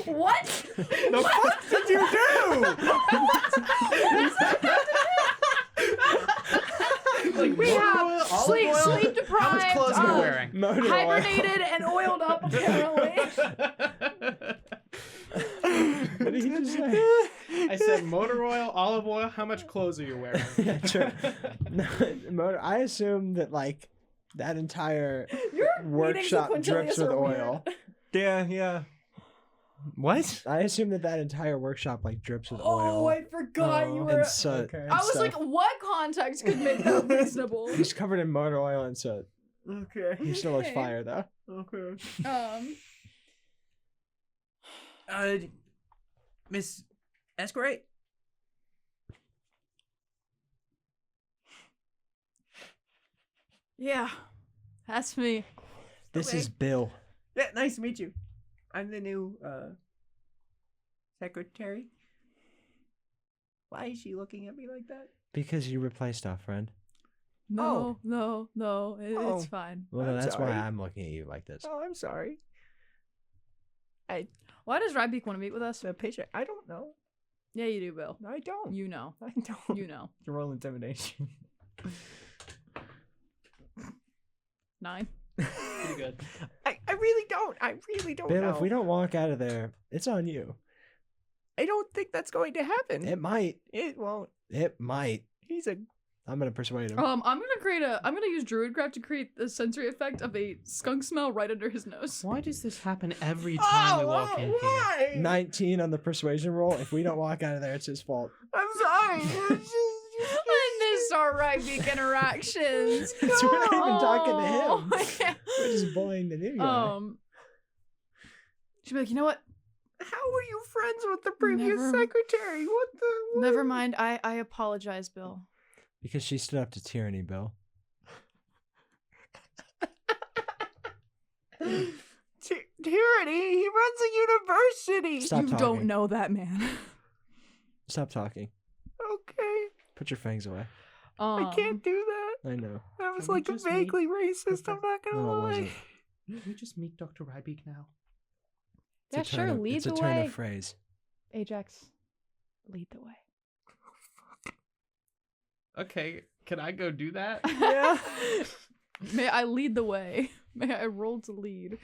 what? The fuck did you do? Like, We have olive sleep oil? deprived, How much clothes are you wearing? Motor oil. hibernated and oiled up. Apparently. What did he just say? I said motor oil, olive oil. How much clothes are you wearing? Yeah, true. No, I assume that like that entire Your workshop meetings drips with Quintilius are oil. weird. Yeah. What? I assume that entire workshop like drips with Oh, oil I forgot you were. and soot. Okay. and I was stuff. like, what context could make that reasonable? He's covered in motor oil and soot. Okay. He still looks Okay. fire though. Okay. Miss Esquire? Yeah, that's me. This Okay. is Bill. Yeah, nice to meet you. I'm the new secretary. Why is she looking at me like that? Because you replaced our friend. No, no, no. Oh. It's fine. Well, I'm that's why sorry. I'm looking at you like this. Oh, I'm sorry. Why does Rybeak want to meet with us? The patient. I don't know. Yeah, you do, Bill. I don't. You know. I don't. You know. Roll intimidation. 9. Pretty good. I really don't. I really don't Bill, know. if we don't walk out of there, it's on you. I don't think that's going to happen. It might. It won't. It might. He's a. I'm gonna persuade him. I'm gonna use Druidcraft to create the sensory effect of a skunk smell right under his nose. Why does this happen every time we walk in here? why? 19 on the persuasion roll. If we don't walk out of there, it's his fault. I'm sorry. I miss our Rybeak interactions. We're not even talking to Oh, him. yeah. We're just bullying the new guy. She'd be like, you know what? How were you friends with the previous Never- secretary? What the? Never mind. I apologize, Bill. Because she stood up to tyranny, Bill. Tyranny. He runs a university. Stop you talking. don't know that man. Stop talking. Okay. Put your fangs away. I can't do that. I know. I'm was Can we like just vaguely meet racist. I'm not gonna No, it lie. wasn't. Can we just meet Dr. Rybeek now? Yeah, It's a sure. turn of- Lead it's the a turn way. of phrase. Ajax, lead the way. Okay, can I go do that? Yeah. May I lead the way? May I roll to lead?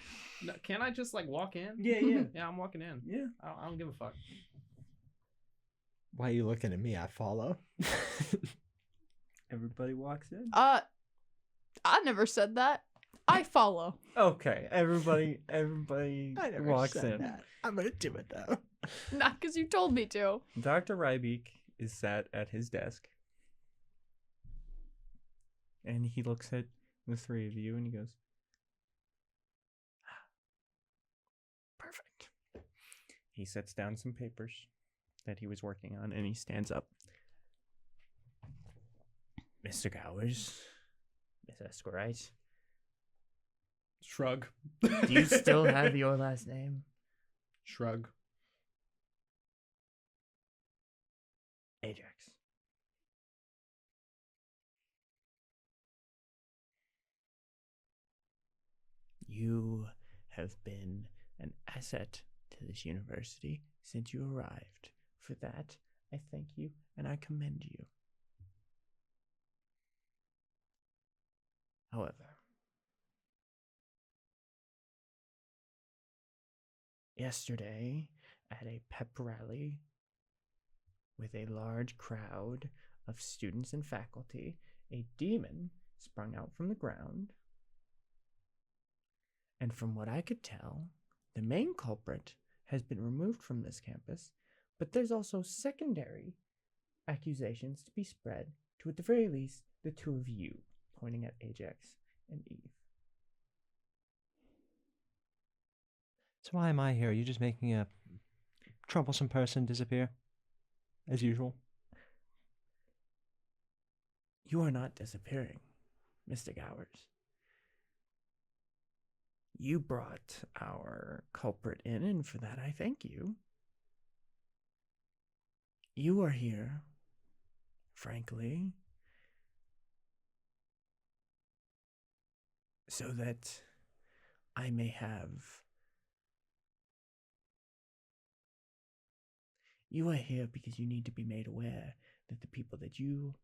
No, can I just like walk in? Yeah. Yeah, I'm walking in. Yeah. I don't give a fuck. Why are you looking at me? I follow. Everybody walks in. I never said that. I follow. Okay, everybody I never walks said in. that. I'm gonna do it though. Not because you told me to. Dr. Rybeek is sat at his desk. And he looks at the three of you and he goes, perfect. He sets down some papers that he was working on and he stands up. Mr. Gowers, Miss Esquerite, Shrug. do you still have your last name? Shrug. Ajax. You have been an asset to this university since you arrived. For that, I thank you and I commend you. However, yesterday at a pep rally with a large crowd of students and faculty, a demon sprung out from the ground. And from what I could tell, the main culprit has been removed from this campus, but there's also secondary accusations to be spread to, at the very least, the two of you, pointing at Ajax and Eve. So why am I here? Are you just making a troublesome person disappear? As usual? You are not disappearing, Mr. Gowers. You brought our culprit in, and for that I thank you. You are here, frankly, so that I may have... You are here because you need to be made aware that the people that you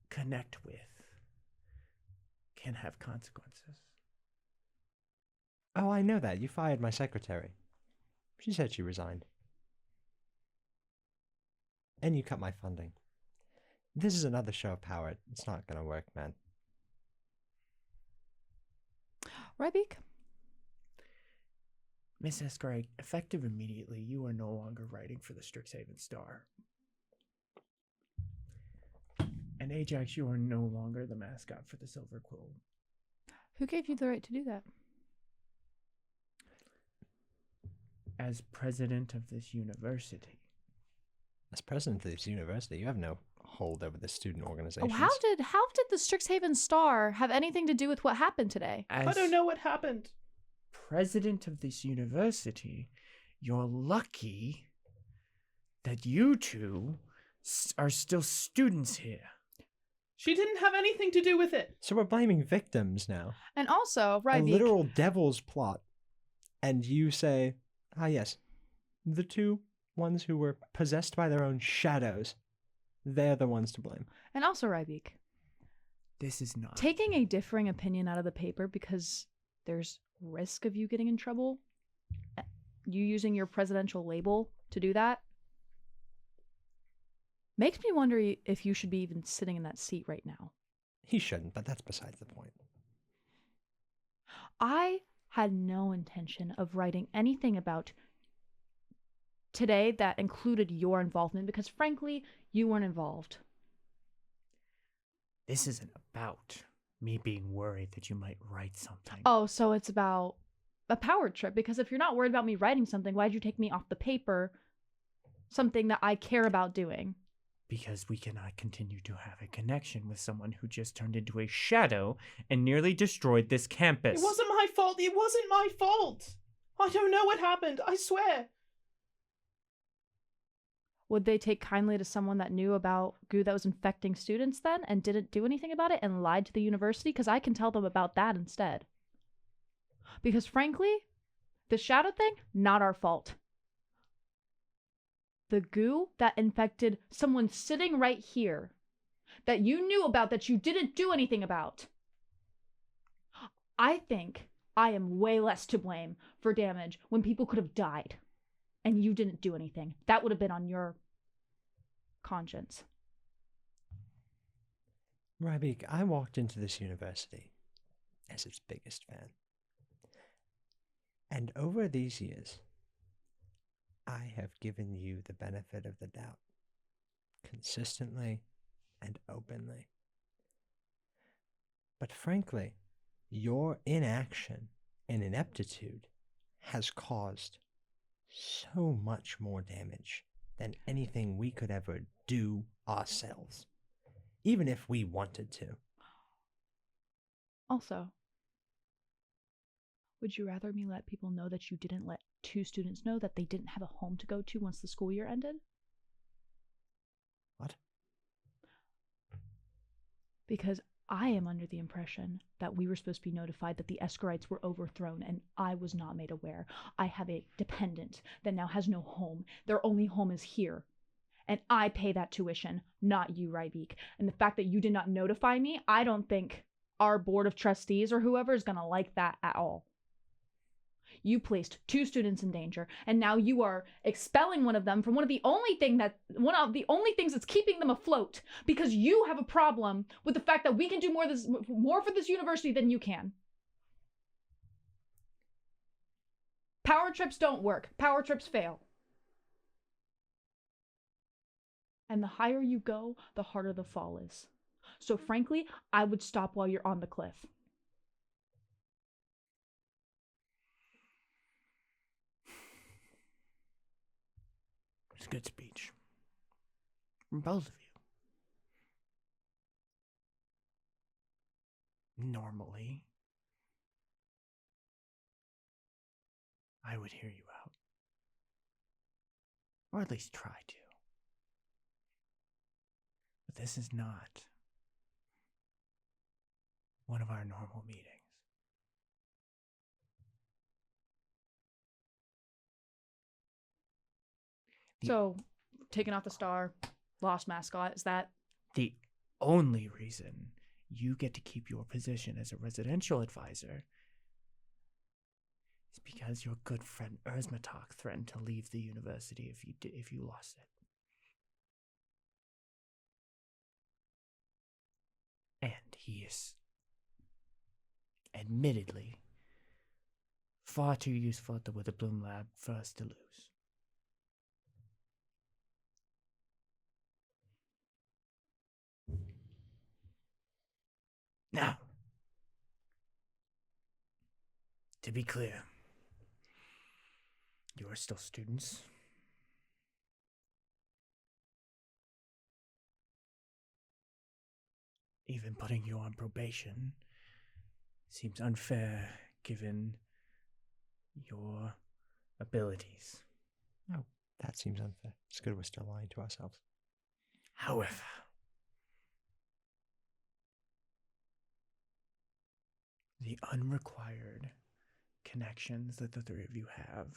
connect with can have consequences. Oh, I know that. You fired my secretary. She said she resigned. And you cut my funding. This is another show of power. It's not gonna work, man. Rybeek? Miss Esquerite, effective immediately, you are no longer writing for the Strixhaven Star. And Ajax, you are no longer the mascot for the Silver Quill. Who gave you the right to do that? As president of this university. As president of this university, you have no hold over the student organizations. Oh, how did the Strixhaven Star have anything to do with what happened today? As I don't know what happened. president of this university, you're lucky that you two are still students here. She didn't have anything to do with it. So we're blaming victims now. And also, A Rybeek, literal devil's plot. And you say, ah yes, the two ones who were possessed by their own shadows, they're the ones to blame. and also Rybeek, This is not... taking a differing opinion out of the paper because there's risk of you getting in trouble, you using your presidential label to do that, makes me wonder if you should be even sitting in that seat right now. He shouldn't, but that's besides the point. I had no intention of writing anything about today that included your involvement because, frankly, you weren't involved. This isn't about me being worried that you might write something. Oh, so it's about a power trip, because if you're not worried about me writing something, why'd you take me off the paper, something that I care about doing? Because we cannot continue to have a connection with someone who just turned into a shadow and nearly destroyed this campus. It wasn't my fault. It wasn't my fault. I don't know what happened. I swear. would they take kindly to someone that knew about goo that was infecting students then and didn't do anything about it and lied to the university? Because I can tell them about that instead. Because frankly, the shadow thing, not our fault. The goo that infected someone sitting right here that you knew about that you didn't do anything about. I think I am way less to blame for damage when people could have died and you didn't do anything. That would have been on your conscience. Rybek, I walked into this university as its biggest fan. And over these years, I have given you the benefit of the doubt, consistently and openly. But frankly, your inaction and ineptitude has caused so much more damage than anything we could ever do ourselves, even if we wanted to. Also, would you rather me let people know that you didn't let 2 students know that they didn't have a home to go to once the school year ended? What? Because I am under the impression that we were supposed to be notified that the Escorites were overthrown, and I was not made aware. I have a dependent that now has no home. Their only home is here. And I pay that tuition, not you, Rybek. And the fact that you did not notify me, I don't think our board of trustees or whoever is going to like that at all. You placed 2 students in danger, and now you are expelling one of them from one of the only things that's keeping them afloat, because you have a problem with the fact that we can do more for this university than you can. Power trips don't work. Power trips fail. And the higher you go, the harder the fall is. So frankly, I would stop while you're on the cliff. It's a good speech from both of you. Normally, I would hear you out. Or at least try to. But this is not one of our normal meetings. So, taking off the star, lost mascot, is that? The only reason you get to keep your position as a residential advisor is because your good friend Erzmatok threatened to leave the university if you lost it. And he is admittedly far too useful at the Witherbloom lab for us to lose. Now, to be clear, you are still students. Even putting you on probation seems unfair given your abilities. Oh, that seems unfair. It's good we're still lying to ourselves. However, the unrequired connections that the 3 of you have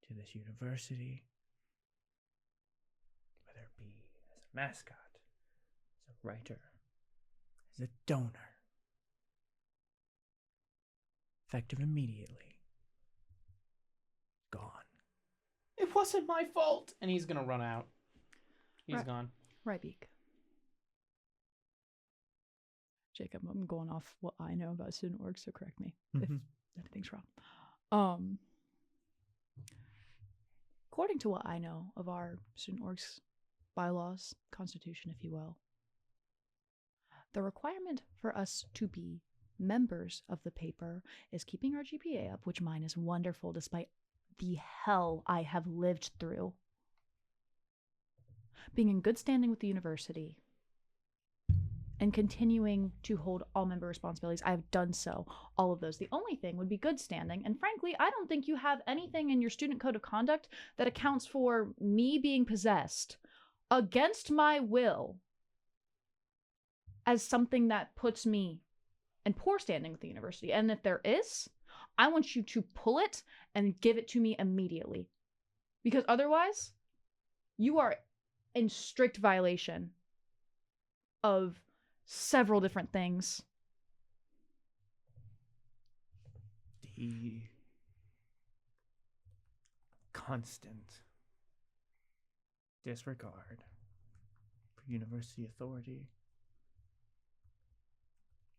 to this university, whether it be as a mascot, as a writer, as a donor, effective immediately, gone. It wasn't my fault. And he's gonna run out. He's Right. gone. Rybek. Jacob, I'm going off what I know about student org, so correct me if anything's wrong. According to what I know of our student org's bylaws, constitution, if you will, the requirement for us to be members of the paper is keeping our GPA up, which mine is wonderful despite the hell I have lived through. Being in good standing with the university and continuing to hold all member responsibilities. I have done so, all of those. The only thing would be good standing. And frankly, I don't think you have anything in your student code of conduct that accounts for me being possessed against my will as something that puts me in poor standing with the university. And if there is, I want you to pull it and give it to me immediately. Because otherwise, you are in strict violation of several different things. The constant disregard for university authority,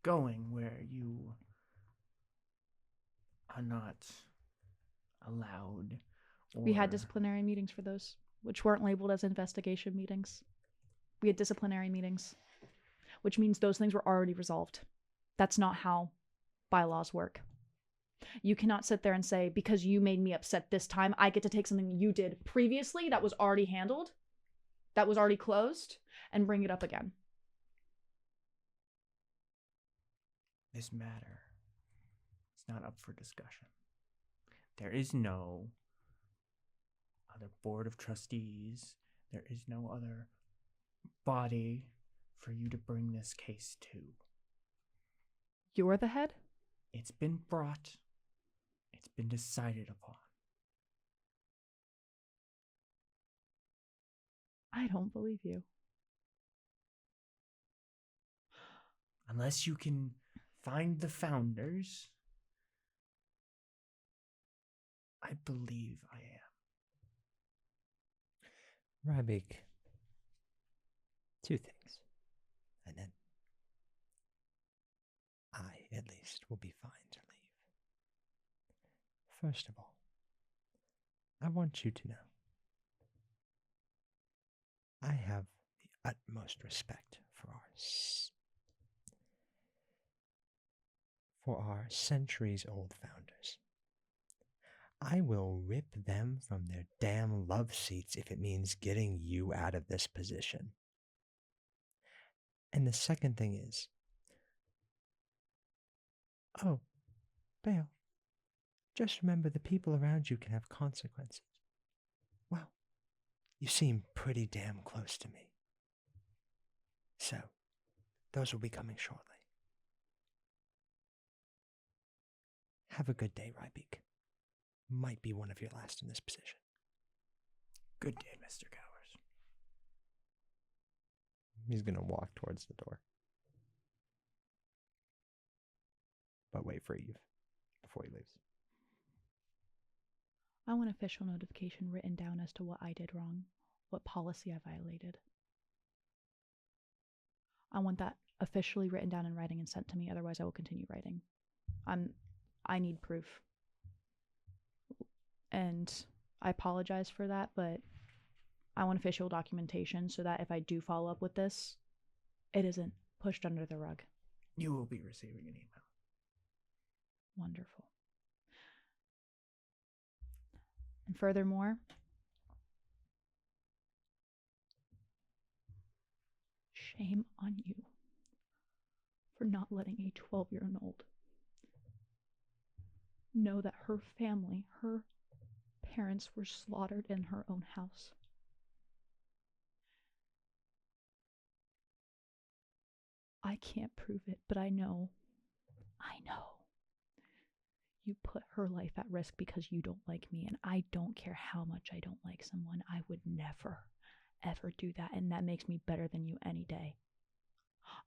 going where you are not allowed. We had or- disciplinary meetings for those, which weren't labeled as investigation meetings. We had disciplinary meetings, which means those things were already resolved. That's not how bylaws work. You cannot sit there and say, because you made me upset this time, I get to take something you did previously that was already handled, that was already closed, and bring it up again. This matter is not up for discussion. There is no other board of trustees. There is no other body for you to bring this case to. You're the head? It's been brought. It's been decided upon. I don't believe you. Unless you can find the founders, I believe I am. Rybik, two things. And then I, at least, will be fine to leave. First of all, I want you to know I have the utmost respect for our centuries-old founders. I will rip them from their damn love seats if it means getting you out of this position. And the second thing is, oh, Baal, just remember the people around you can have consequences. Well, you seem pretty damn close to me. So, those will be coming shortly. Have a good day, Rybik. Might be one of your last in this position. Good day, Mr. Cowers. He's going to walk towards the door. But wait for Eve before he leaves. I want official notification written down as to what I did wrong, what policy I violated. I want that officially written down in writing and sent to me, otherwise I will continue writing. I need proof. And I apologize for that, but I want official documentation so that if I do follow up with this, it isn't pushed under the rug. You will be receiving an email. Wonderful. And furthermore, shame on you for not letting a 12-year-old know that her family, her parents were slaughtered in her own house. I can't prove it, but I know. You put her life at risk because you don't like me, and I don't care how much I don't like someone. I would never, ever do that, and that makes me better than you any day.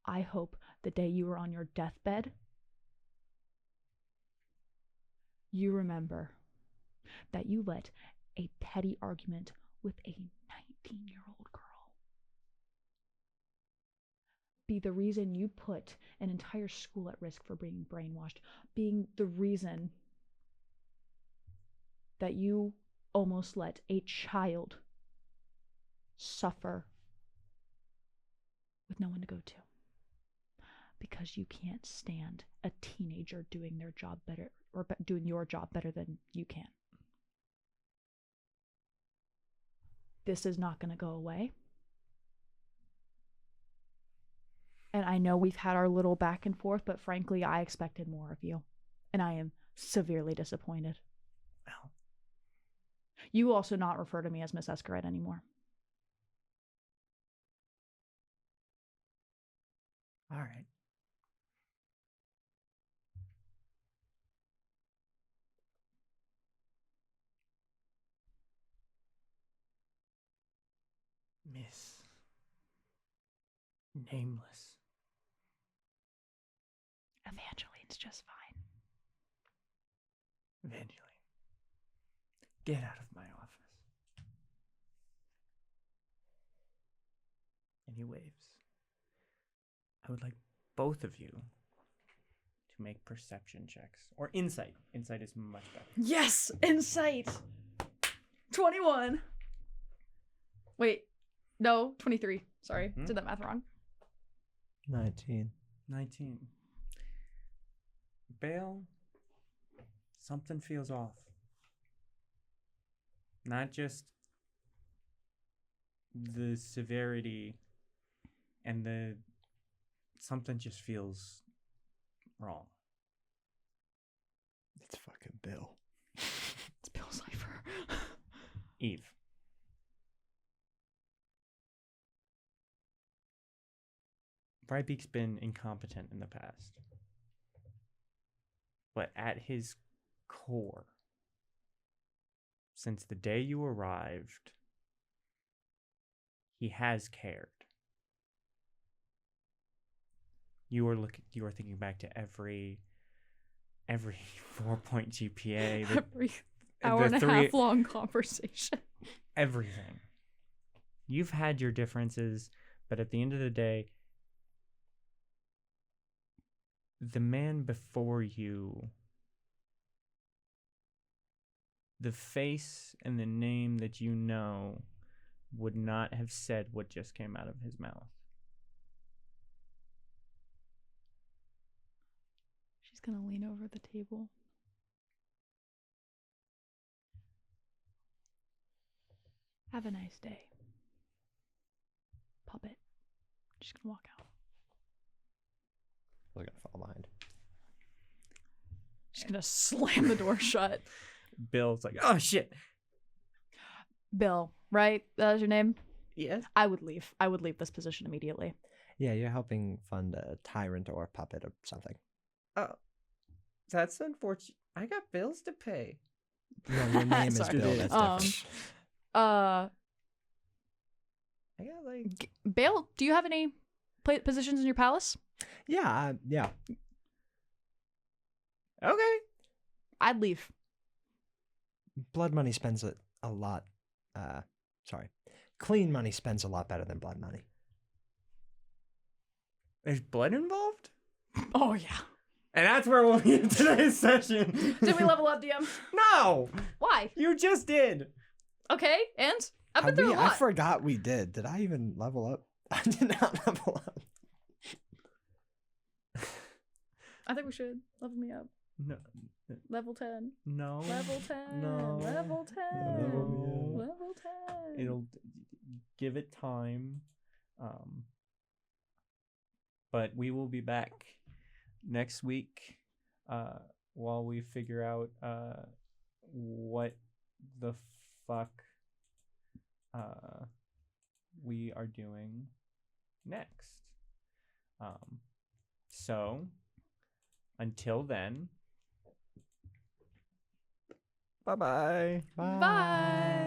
I hope the day you are on your deathbed, you remember that you let a petty argument with a 19-year-old girl be the reason you put an entire school at risk for being brainwashed, being the reason that you almost let a child suffer with no one to go to. Because you can't stand a teenager doing their job better, or doing your job better than you can. This is not going to go away. And I know we've had our little back and forth, but frankly, I expected more of you. And I am severely disappointed. Well, You also not refer to me as Miss Escarette anymore. all right. Miss Nameless. Evangeline's just fine. Evangeline, get out of my office. And he waves. I would like both of you to make perception checks. Or insight. Insight is much better. Yes! Insight! 21. Wait. No, 23. Sorry. Did that math wrong. 19. 19. Baal, something feels off. Not just the severity and the... Something just feels wrong. It's fucking Bill. It's Bill Cipher. Eve. Brightbeak's been incompetent in the past. But at his core, since the day you arrived, he has cared. You are thinking back to every 4-point GPA, Every hour and a half long conversation. everything. You've had your differences, but at the end of the day, the man before you, the face and the name that you know, would not have said what just came out of his mouth. She's gonna lean over the table. Have a nice day. Puppet. She's gonna walk out. We're gonna fall behind. She's gonna slam the door shut. Bill's like, oh shit. Bill, right? That was your name? Yes. I would leave. I would leave this position immediately. Yeah, you're helping fund a tyrant or a puppet or something. Oh, that's unfortunate. I got bills to pay. No, your name is Sorry. Bill. That's different. I got like... Baal, do you have any positions in your palace? Yeah, yeah. Okay. I'd leave. Blood money spends a lot. Sorry. Clean money spends a lot better than blood money. There's blood involved? Oh, yeah. And that's where we'll be in today's session. Did we level up, DM? No! Why? You just did. Okay, and? I've been through a I lot. forgot we did. Did I even level up? I did not level up. I think we should level me up. No. Level 10. No. Level 10. No. Level 10. No. Level 10. It'll give it time. But we will be back next week while we figure out what the fuck we are doing next. So until then, bye-bye. Bye.